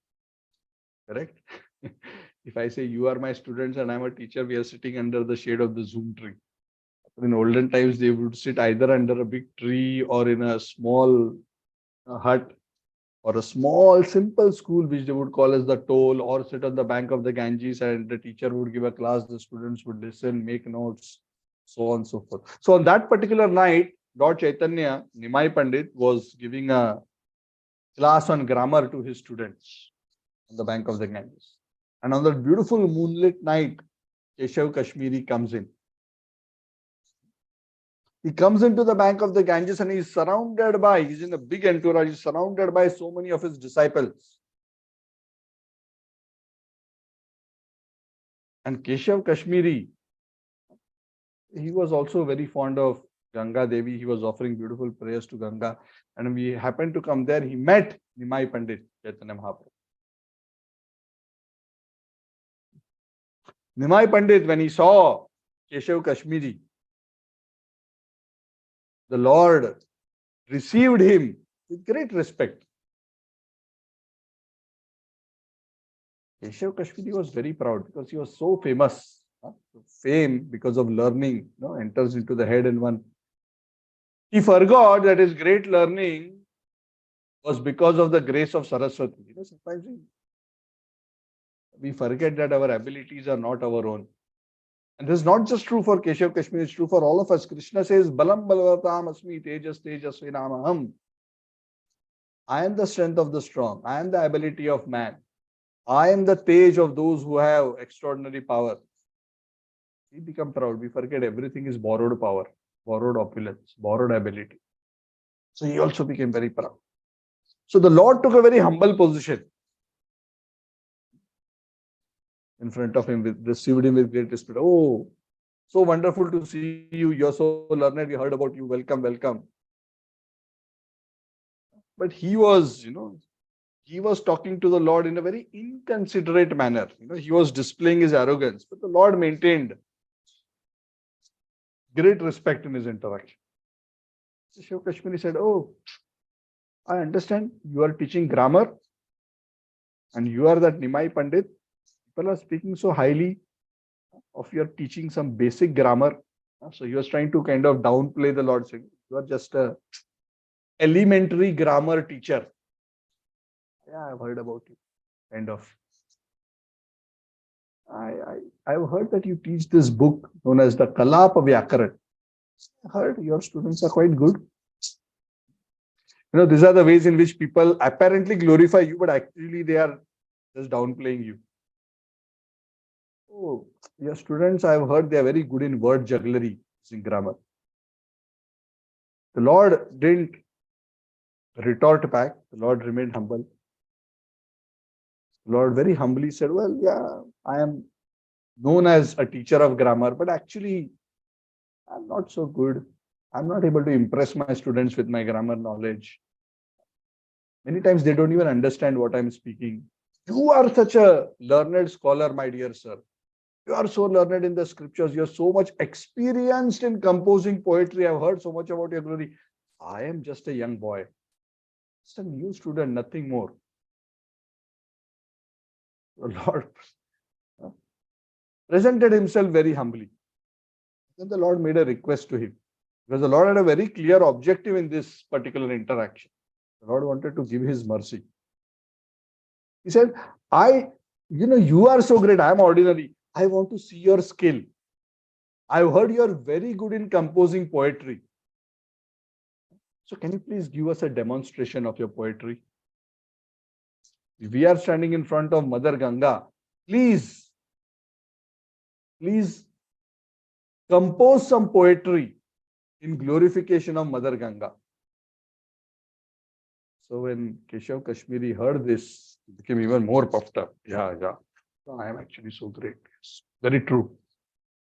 Correct? If I say you are my students and I'm a teacher, we are sitting under the shade of the Zoom tree. In olden times, they would sit either under a big tree or in a small hut or a small simple school which they would call as the toll, or sit on the bank of the Ganges and the teacher would give a class, the students would listen, make notes, so on and so forth. So on that particular night, Lord Chaitanya, Nimai Pandit, was giving a class on grammar to his students on the bank of the Ganges. And on that beautiful moonlit night, Keshav Kashmiri comes in. He comes into the bank of the Ganges and he's surrounded by, he's in a big entourage, he's surrounded by so many of his disciples. And Keshav Kashmiri, he was also very fond of Ganga Devi. He was offering beautiful prayers to Ganga. And we happened to come there. He met Nimai Pandit, Chaitanya Mahaprabhu. Nimai Pandit, when he saw Keshav Kashmiri, the Lord received him with great respect. Keshav Kashmiri was very proud because he was so famous. Fame because of learning enters into the head, and one. He forgot that his great learning was because of the grace of Saraswati. Sometimes we forget that our abilities are not our own. And this is not just true for Keshav Kashmiri, it's true for all of us. Krishna says, Balam Balavatam Asmi Tejas Tejasvi Namaham. I am the strength of the strong. I am the ability of man. I am the Tej of those who have extraordinary power. We become proud. We forget everything is borrowed power, borrowed opulence, borrowed ability. So he also became very proud. So the Lord took a very humble position in front of him, received him with great respect. Oh, so wonderful to see you. You're so learned. We heard about you. Welcome, welcome. But he was, he was talking to the Lord in a very inconsiderate manner. He was displaying his arrogance, but the Lord maintained great respect in his interaction. Keshav Kashmiri said, oh, I understand you are teaching grammar and you are that Nimai Pandit. People are speaking so highly of your teaching some basic grammar. So he was trying to kind of downplay the Lord, saying, you are just a elementary grammar teacher. Yeah, I've heard about you. Kind of. I've heard that you teach this book known as the Kalapa Vyakaran. I heard your students are quite good. These are the ways in which people apparently glorify you, but actually they are just downplaying you. Oh, your students, I've heard they are very good in word jugglery, in grammar. The Lord didn't retort back. The Lord remained humble. The Lord very humbly said, well, yeah, I am known as a teacher of grammar, but actually I'm not so good. I'm not able to impress my students with my grammar knowledge. Many times they don't even understand what I'm speaking. You are such a learned scholar, my dear sir. You are so learned in the scriptures. You're so much experienced in composing poetry. I've heard so much about your glory. I am just a young boy, just a new student, nothing more. The Lord presented himself very humbly. Then the Lord made a request to him, because the Lord had a very clear objective in this particular interaction. The Lord wanted to give his mercy. He said, you are so great. I am ordinary. I want to see your skill. I've heard you are very good in composing poetry. So can you please give us a demonstration of your poetry? We are standing in front of Mother Ganga. Please compose some poetry in glorification of Mother Ganga. So when Keshav Kashmiri heard this, he became even more puffed up. Yeah. So I am actually so great. Yes, very true.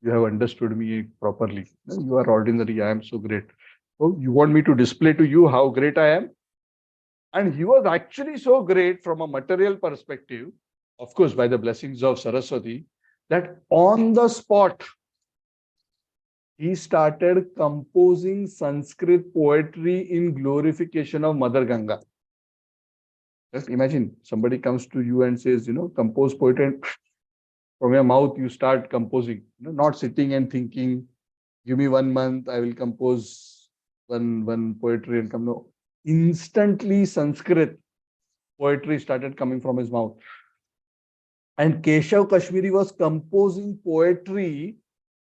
You have understood me properly. You are ordinary. I am so great. Oh, you want me to display to you how great I am? And he was actually so great from a material perspective, of course, by the blessings of Saraswati, that on the spot, he started composing Sanskrit poetry in glorification of Mother Ganga. Just imagine somebody comes to you and says, compose poetry, and from your mouth you start composing, not sitting and thinking, give me 1 month, I will compose one poetry and come. No, instantly Sanskrit poetry started coming from his mouth. And Keshav Kashmiri was composing poetry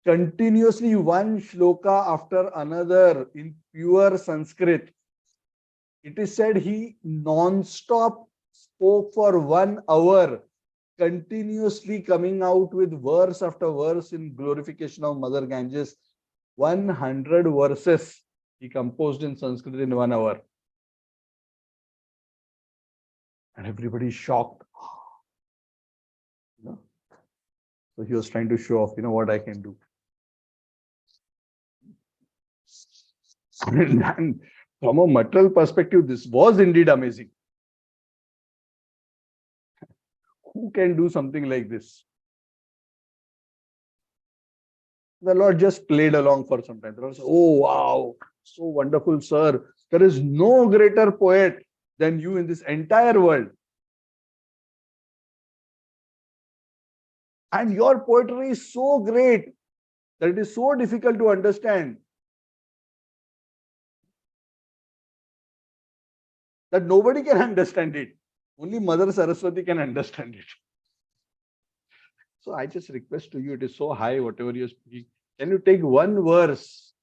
continuously, one shloka after another in pure Sanskrit. It is said he non-stop spoke for 1 hour, continuously coming out with verse after verse in glorification of Mother Ganges. 100 verses he composed in Sanskrit in 1 hour. And everybody is shocked. So he was trying to show off, what I can do. And from a material perspective, this was indeed amazing. Who can do something like this? The Lord just played along for some time. The Lord said, oh, wow, so wonderful, sir. There is no greater poet than you in this entire world. And your poetry is so great that it is so difficult to understand that nobody can understand it. Only Mother Saraswati can understand it. So I just request to you, it is so high, whatever you are speaking. Can you take one verse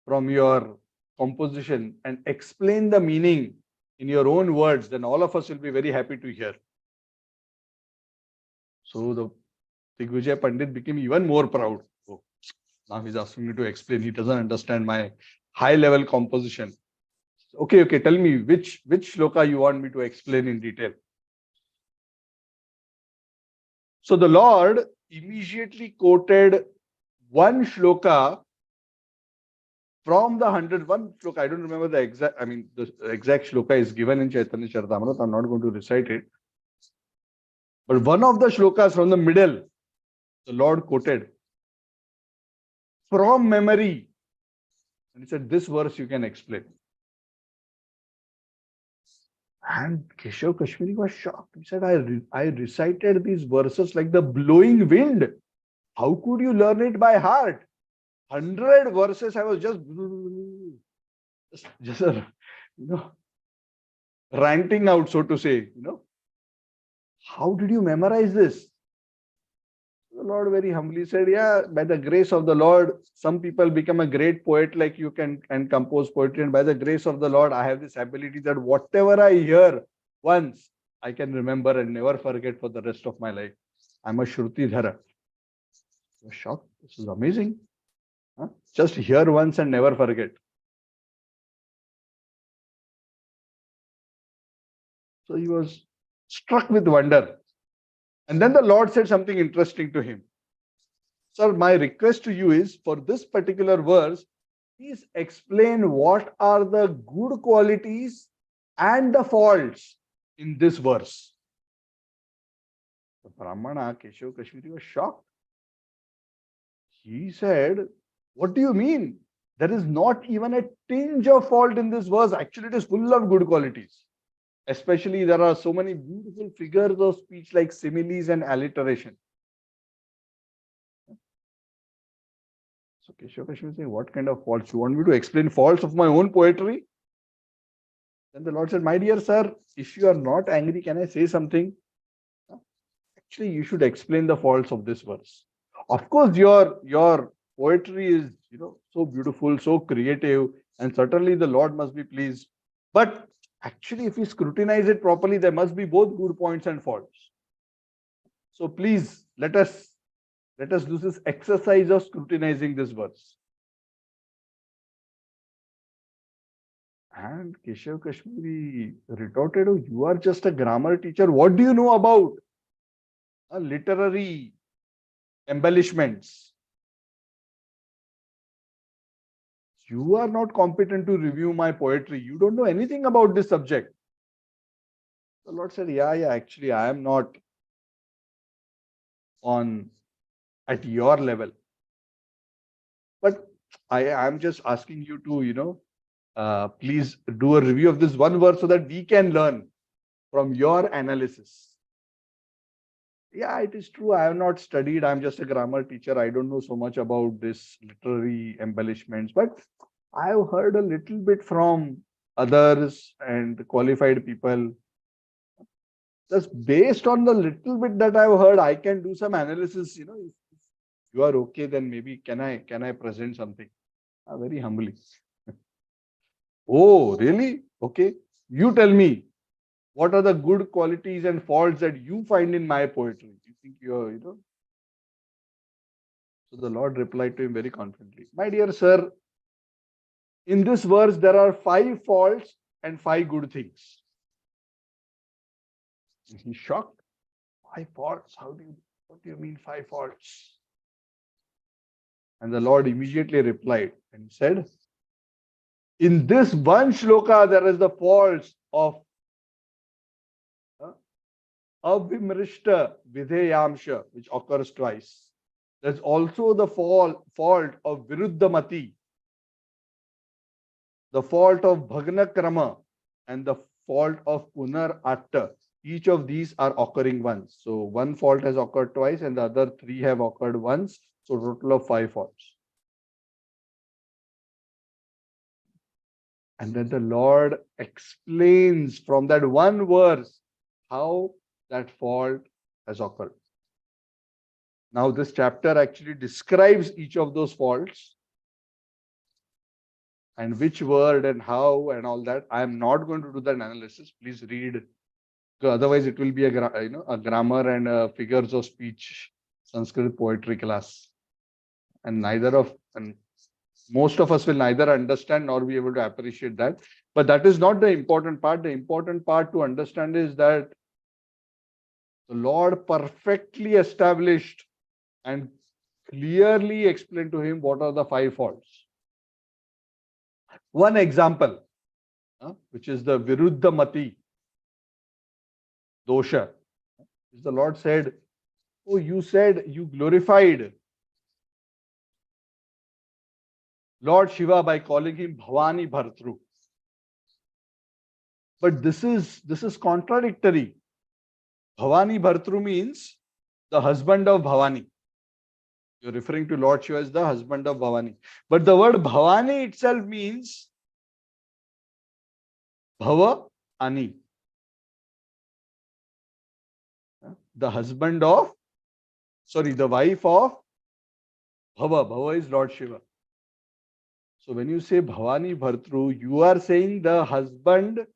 from your composition and explain the meaning in your own words? Then all of us will be very happy to hear. So the Digvijay Pandit became even more proud. Oh, now he's asking me to explain. He doesn't understand my high level composition. Okay, tell me which shloka you want me to explain in detail. So the Lord immediately quoted one shloka from the 101 shloka. I don't remember the exact, the exact shloka is given in Chaitanya Charitamrita. I'm not going to recite it. But one of the shlokas from the middle, the Lord quoted from memory. And he said, this verse you can explain. And Keshav Kashmiri was shocked. He said, I recited these verses like the blowing wind. How could you learn it by heart? 100 verses, I was just ranting out, so to say, How did you memorize this? The Lord very humbly said, yeah, by the grace of the Lord, some people become a great poet like you and compose poetry. And by the grace of the Lord, I have this ability that whatever I hear once, I can remember and never forget for the rest of my life. I'm a Shruti Dhara. I was shocked. This is amazing. Huh? Just hear once and never forget. So he was struck with wonder. And then the Lord said something interesting to him. Sir, my request to you is, for this particular verse, please explain what are the good qualities and the faults in this verse. The Brahmana Keshav Kashmiri was shocked. He said, "What do you mean? There is not even a tinge of fault in this verse. Actually, it is full of good qualities. Especially, there are so many beautiful figures of speech like similes and alliteration." So Keshav Kashmiri said, "What kind of faults? You want me to explain faults of my own poetry?" Then the Lord said, "My dear sir, if you are not angry, can I say something? Actually, you should explain the faults of this verse. Of course, your poetry is so beautiful, so creative, and certainly the Lord must be pleased. But actually, if we scrutinize it properly, there must be both good points and faults. So please let us do this exercise of scrutinizing this verse." And Keshav Kashmiri retorted, "Oh, you are just a grammar teacher. What do you know about literary embellishments? You are not competent to review my poetry. You don't know anything about this subject." The Lord said, yeah, actually, I am not on at your level. But I am just asking you to, please do a review of this one verse so that we can learn from your analysis. Yeah, it is true. I have not studied. I'm just a grammar teacher. I don't know so much about this literary embellishments, but I have heard a little bit from others and qualified people. Just based on the little bit that I've heard, I can do some analysis. If you are okay, then maybe can I present something? Very humbly. Oh, really? Okay. You tell me, what are the good qualities and faults that you find in my poetry? You think you're. So the Lord replied to him very confidently, "My dear sir, in this verse there are 5 faults and 5 good things." And he's shocked. 5 faults? What do you mean 5 faults? And the Lord immediately replied and said, "In this one shloka, there is the faults of avimrishta vidheyamsha, which occurs twice. There's also the fault of viruddhamati, the fault of bhagnakrama, and the fault of punar atta. Each of these are occurring once. So one fault has occurred twice and the other 3 have occurred once. So total of 5 faults. And then the Lord explains from that one verse how that fault has occurred. Now this chapter actually describes each of those faults and which word and how and all that. I am not going to do that analysis. Please read, because otherwise it will be a grammar and figures of speech Sanskrit poetry class, and most of us will neither understand nor be able to appreciate that. But that is not the important part. The important part to understand is that the Lord perfectly established and clearly explained to him what are the 5 faults. One example, which is the viruddhamati dosha, is the Lord said, "Oh, you said you glorified Lord Shiva by calling him Bhavani Bhartru. But this is contradictory. Bhavani Bhartru means the husband of Bhavani. You're referring to Lord Shiva as the husband of Bhavani. But the word Bhavani itself means Bhava Ani. The wife of Bhava. Bhava is Lord Shiva. So when you say Bhavani Bhartru, you are saying the husband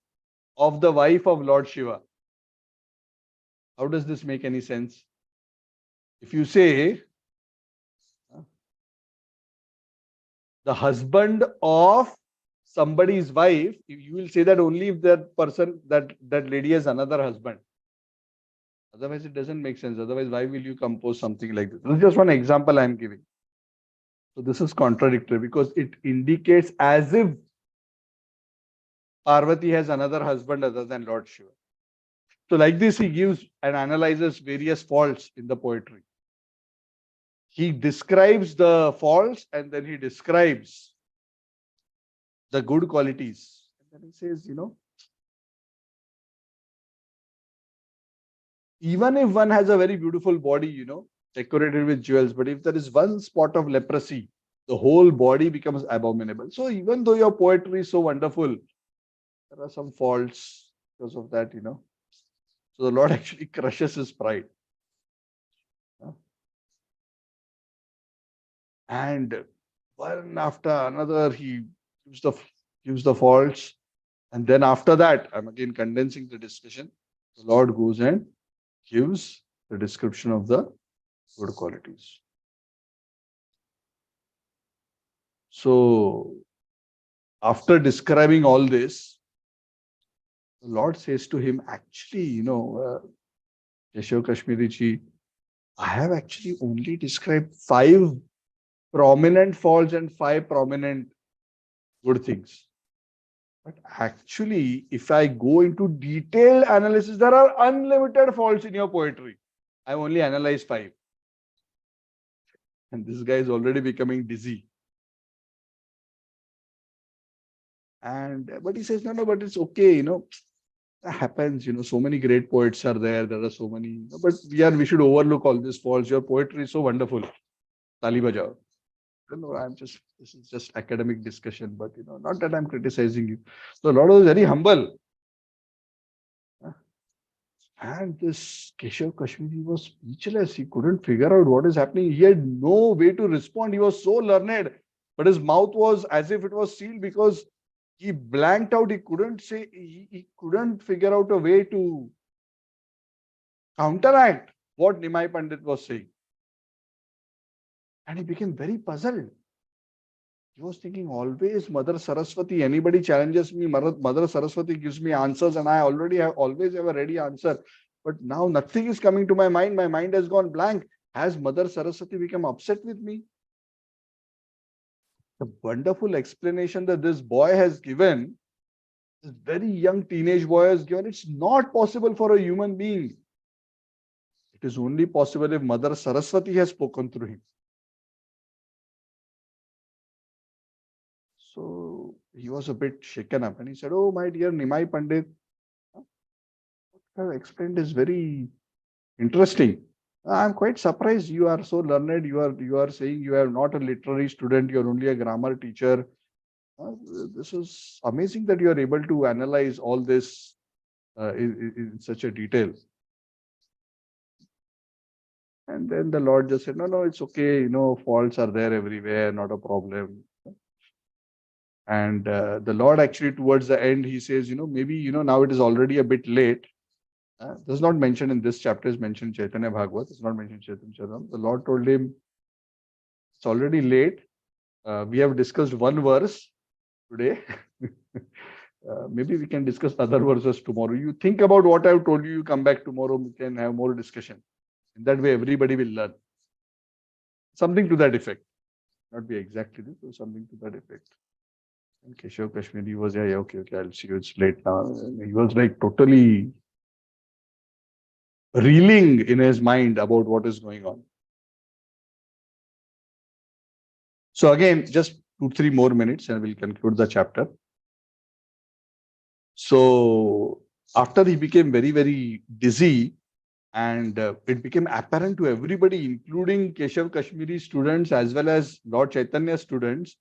of the wife of Lord Shiva. How does this make any sense? If you say the husband of somebody's wife, you will say that only if that lady has another husband. Otherwise, it doesn't make sense. Otherwise, why will you compose something like this? This is just one example I am giving. So this is contradictory because it indicates as if Parvati has another husband other than Lord Shiva. So like this, he gives and analyzes various faults in the poetry. He describes the faults and then he describes the good qualities. And then he says, even if one has a very beautiful body, decorated with jewels, but if there is one spot of leprosy, the whole body becomes abominable. So even though your poetry is so wonderful, there are some faults because of that. So the Lord actually crushes his pride. And one after another, he gives the faults. And then after that, I'm again condensing the discussion. The Lord goes and gives the description of the good qualities. So after describing all this, the Lord says to him, actually, Keshav Kashmiri ji, I have actually only described 5 prominent faults and 5 prominent good things. But actually, if I go into detailed analysis, there are unlimited faults in your poetry. I only analyzed 5. And this guy is already becoming dizzy. But he says, no, but it's okay, that happens, so many great poets are there. There are so many, but we should overlook all these faults. Your poetry is so wonderful. Tali bajao. No, this is just academic discussion, but not that I'm criticizing you. So Lord was very humble. And this Keshav Kashmiri was speechless. He couldn't figure out what is happening. He had no way to respond. He was so learned, but his mouth was as if it was sealed because he blanked out. He couldn't say, he couldn't figure out a way to counteract what Nimai Pandit was saying. And he became very puzzled. He was thinking, always Mother Saraswati, anybody challenges me, Mother Saraswati gives me answers, and I always have a ready answer. But now nothing is coming to my mind. My mind has gone blank. Has Mother Saraswati become upset with me? The wonderful explanation that this boy has given, this very young teenage boy has given, it's not possible for a human being. It is only possible if Mother Saraswati has spoken through him. So he was a bit shaken up and he said, oh, my dear Nimai Pandit, what you have explained is very interesting. I'm quite surprised. You are so learned. You are saying you are not a literary student. You are only a grammar teacher. This is amazing that you are able to analyze all this in such a detail. And then the Lord just said, no, it's okay. Faults are there everywhere. Not a problem. And the Lord actually towards the end, he says, maybe, now it is already a bit late. This is not mentioned in this chapter, is mentioned Chaitanya Bhagavat. It's not mentioned Chaitanya Charitam. The Lord told him, it's already late. We have discussed one verse today. Maybe we can discuss other verses tomorrow. You think about what I've told you, you come back tomorrow, we can have more discussion. In that way, everybody will learn. Something to that effect. Not be exactly this, but something to that effect. And Keshav Kashmiri was, yeah, okay, I'll see you. It's late now. And he was like totally reeling in his mind about what is going on. So again, just 2-3 more minutes and we'll conclude the chapter. So after he became very, very dizzy and it became apparent to everybody, including Keshav Kashmiri students as well as Lord Chaitanya students,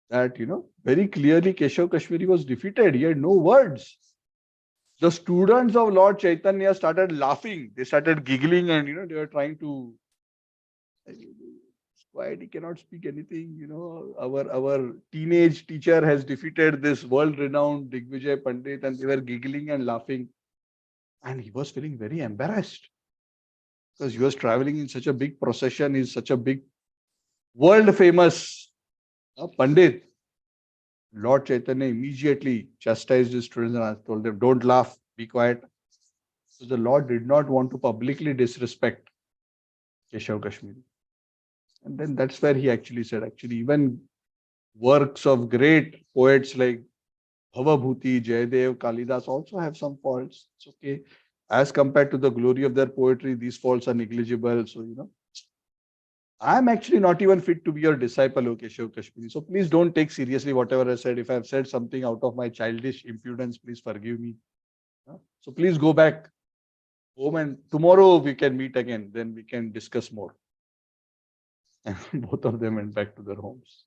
that, very clearly Keshav Kashmiri was defeated. He had no words. The students of Lord Chaitanya started laughing. They started giggling and, they were trying to, quiet, he cannot speak anything. Our teenage teacher has defeated this world-renowned Digvijay Pandit, and they were giggling and laughing. And he was feeling very embarrassed because he was traveling in such a big procession. He's such a big world-famous Pandit. Lord Chaitanya immediately chastised his students and told them, don't laugh, be quiet. So the Lord did not want to publicly disrespect Keshav Kashmiri. And then that's where he actually said, even works of great poets like Bhavabhuti, Jayadev, Kalidas also have some faults. It's okay. as compared to the glory of their poetry, these faults are negligible. So, I'm actually not even fit to be your disciple, O Keshav Kashmiri. So please don't take seriously whatever I said. If I've said something out of my childish impudence, please forgive me. So please go back home and tomorrow we can meet again. Then we can discuss more. And both of them went back to their homes.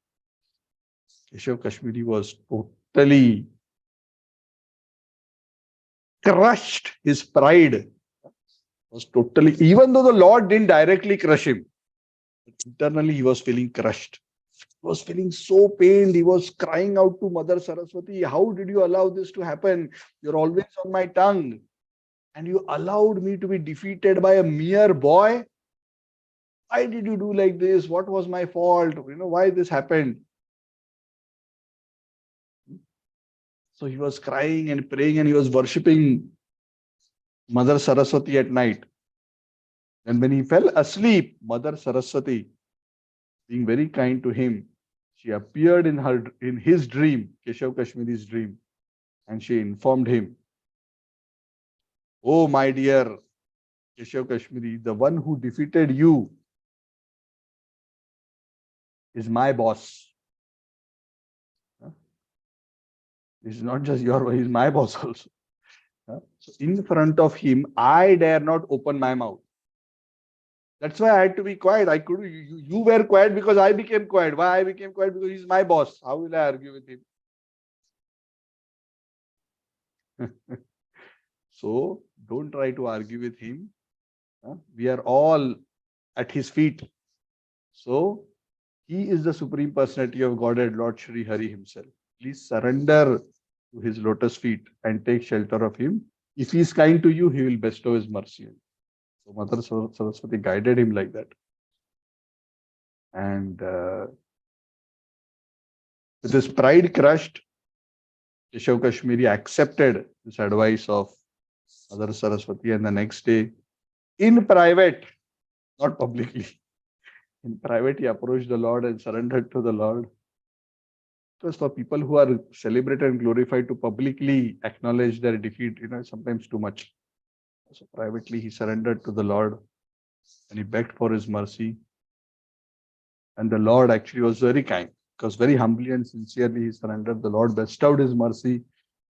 Keshav Kashmiri was totally crushed. His pride was totally, even though the Lord didn't directly crush him, internally he was feeling crushed. He was feeling so pained. He was crying out to Mother Saraswati, how did you allow this to happen? You're always on my tongue. And you allowed me to be defeated by a mere boy? Why did you do like this? What was my fault? Why this happened? So he was crying and praying and he was worshipping Mother Saraswati at night. And when he fell asleep, Mother Saraswati, being very kind to him, she appeared in his dream, Keshav Kashmiri's dream, and she informed him, oh my dear Keshav Kashmiri, the one who defeated you is my boss. He's not just your boss, he's my boss also. So in front of him, I dare not open my mouth. That's why I had to be quiet. I could. You were quiet because I became quiet. Why I became quiet? Because he's my boss. How will I argue with him? So don't try to argue with him. We are all at his feet. So he is the Supreme Personality of Godhead, Lord Shri Hari himself. Please surrender to his lotus feet and take shelter of him. If he is kind to you, he will bestow his mercy on you. So Mother Saraswati guided him like that. And with his pride crushed, Keshav Kashmiri accepted this advice of Mother Saraswati, and the next day, in private, not publicly, in private, he approached the Lord and surrendered to the Lord. Because for people who are celebrated and glorified, to publicly acknowledge their defeat, sometimes too much. So privately, he surrendered to the Lord and he begged for his mercy. And the Lord actually was very kind, because very humbly and sincerely he surrendered. The Lord bestowed his mercy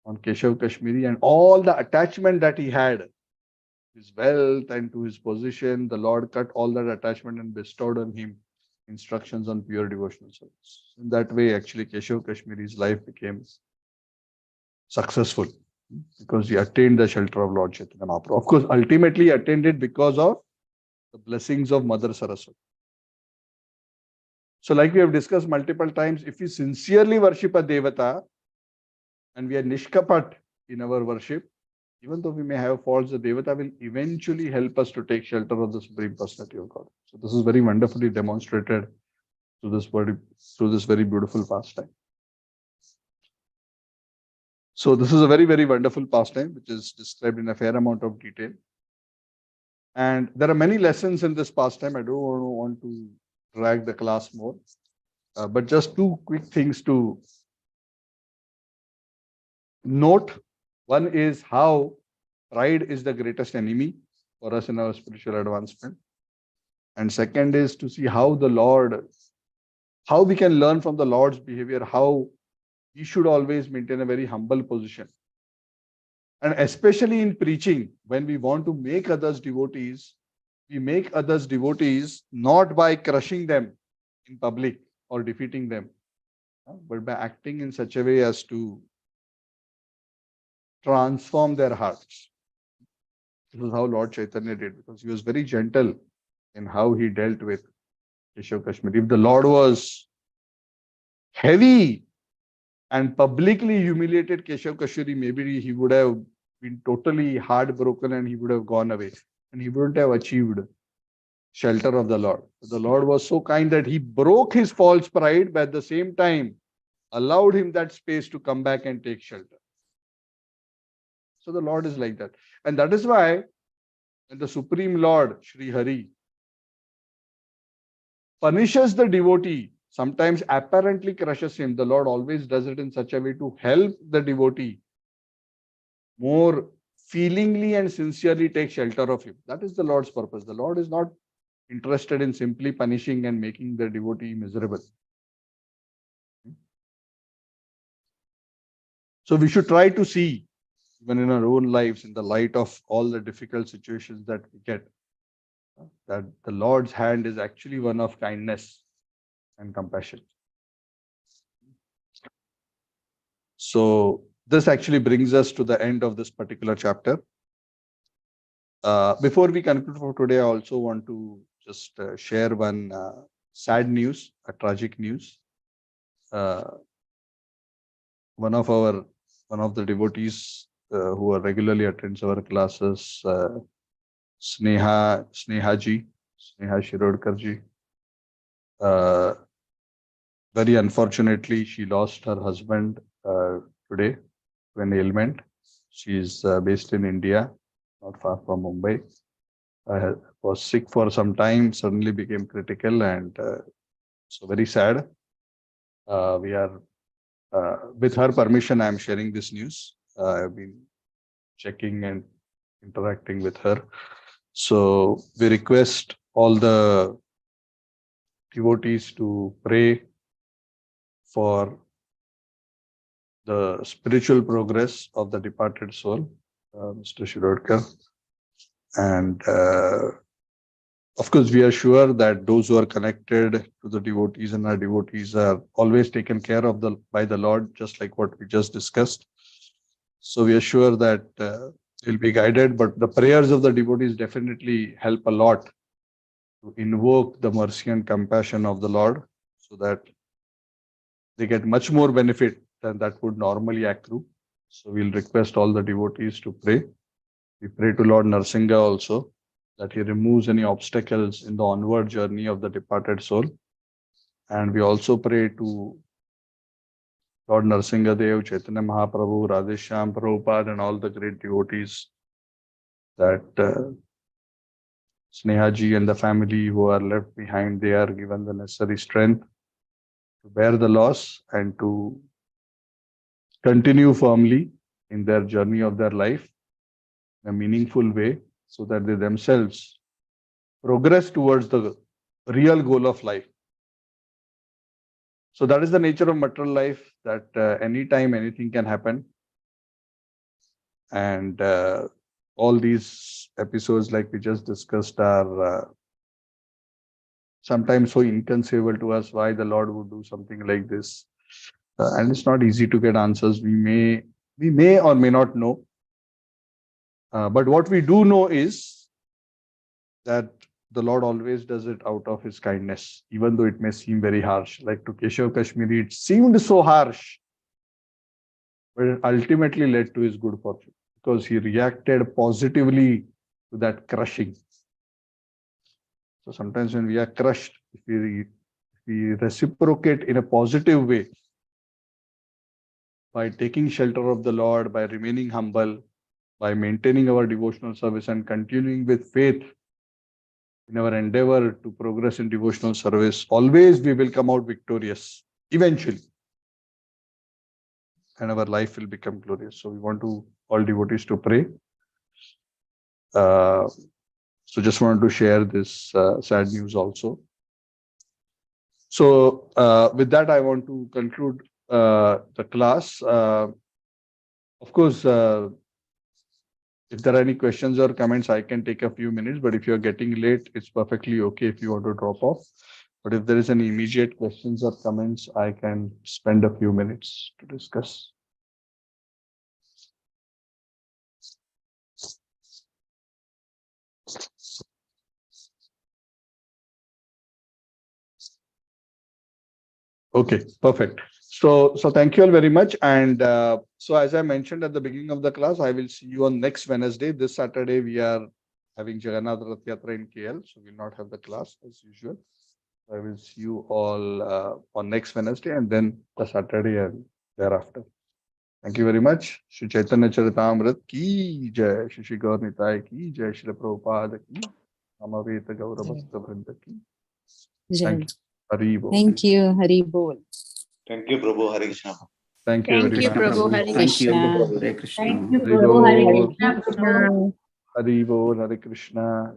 on Keshav Kashmiri, and all the attachment that he had, his wealth and to his position, the Lord cut all that attachment and bestowed on him instructions on pure devotional service. In that way, actually, Keshav Kashmiri's life became successful because he attained the shelter of Lord Chaitanya Mahaprabhu. Of course, ultimately he attained it because of the blessings of Mother Saraswati. So like we have discussed multiple times, if we sincerely worship a Devata and we are nishkapat in our worship, even though we may have faults, the Devata will eventually help us to take shelter of the Supreme Personality of God. So this is very wonderfully demonstrated through this very beautiful pastime. So this is a very, very wonderful pastime, which is described in a fair amount of detail. And there are many lessons in this pastime. I don't want to drag the class more, but just two quick things to note. One is how pride is the greatest enemy for us in our spiritual advancement. And second is to see how we can learn from the Lord's behavior, how we should always maintain a very humble position. And especially in preaching, when we want to make others devotees, we make others devotees not by crushing them in public or defeating them, but by acting in such a way as to transform their hearts. This is how Lord Chaitanya did, because he was very gentle in how he dealt with Keshav Kashmiri. If the Lord was heavy and publicly humiliated Keshav Kashmiri, maybe he would have been totally heartbroken and he would have gone away and he wouldn't have achieved shelter of the Lord. But the Lord was so kind that he broke his false pride, but at the same time allowed him that space to come back and take shelter. So the Lord is like that. And that is why when the Supreme Lord, Shri Hari, punishes the devotee, sometimes apparently crushes him, the Lord always does it in such a way to help the devotee more feelingly and sincerely take shelter of him. That is the Lord's purpose. The Lord is not interested in simply punishing and making the devotee miserable. So we should try to see, even in our own lives, in the light of all the difficult situations that we get, that the Lord's hand is actually one of kindness and compassion. So this actually brings us to the end of this particular chapter. Before we conclude for today, I also want to just share one sad news, a tragic news. One of the devotees who are regularly attends our classes, Sneha Shirodkar ji. Very unfortunately, she lost her husband today to an ailment. She is based in India, not far from Mumbai. Was sick for some time, suddenly became critical, and so very sad. We are, with her permission, I am sharing this news. I have been checking and interacting with her. So we request all the devotees to pray for the spiritual progress of the departed soul, Mr. Shirodkar. And of course, we are sure that those who are connected to the devotees and our devotees are always taken care of by the Lord, just like what we just discussed. So we are sure that will be guided, but the prayers of the devotees definitely help a lot to invoke the mercy and compassion of the Lord, so that they get much more benefit than that would normally accrue. So we'll request all the devotees to pray. We pray to Lord Narsinga also, that he removes any obstacles in the onward journey of the departed soul. And we also pray to Lord Narsinga Dev, Chaitanya Mahaprabhu, Radheshyam, Prabhupada, and all the great devotees, that Snehaji and the family who are left behind, they are given the necessary strength to bear the loss and to continue firmly in their journey of their life in a meaningful way, so that they themselves progress towards the real goal of life. So that is the nature of material life, that anytime anything can happen. And all these episodes, like we just discussed, are sometimes so inconceivable to us, why the Lord would do something like this. And it's not easy to get answers. We may or may not know. But what we do know is that the Lord always does it out of his kindness, even though it may seem very harsh. Like to Keshav Kashmiri, it seemed so harsh, but it ultimately led to his good fortune, because he reacted positively to that crushing. So sometimes when we are crushed, if we reciprocate in a positive way, by taking shelter of the Lord, by remaining humble, by maintaining our devotional service and continuing with faith in our endeavor to progress in devotional service, always we will come out victorious eventually, and our life will become glorious. So we want all devotees to pray. So just wanted to share this sad news also. So with that, I want to conclude the class. Of course, if there are any questions or comments, I can take a few minutes, but if you're getting late, it's perfectly okay if you want to drop off. But if there is any immediate questions or comments, I can spend a few minutes to discuss. Okay, perfect. So thank you all very much. And so as I mentioned at the beginning of the class, I will see you on next Wednesday. This Saturday, we are having Jagannath Rath Yatra in KL, so we'll not have the class as usual. I will see you all on next Wednesday, and then the Saturday and thereafter. Thank you very much. Shri Chaitanya Charitamrita ki jai, Shri Gaur Nitai ki jai, Shri Prabhupada ki, Namaveta Gauravasta Vrinda ki. Thank you. Hari Bol. Thank you, Hari Bol. Thank you, Prabhu. Hare Krishna. Thank you Thank very you, much. Prabhu. Hare Thank you, Krishna. Prabhu. Hare Krishna. Thank you, Hari Prabhu. Hare Bol, Krishna, Prabhu. Hari Bol, Hare Krishna.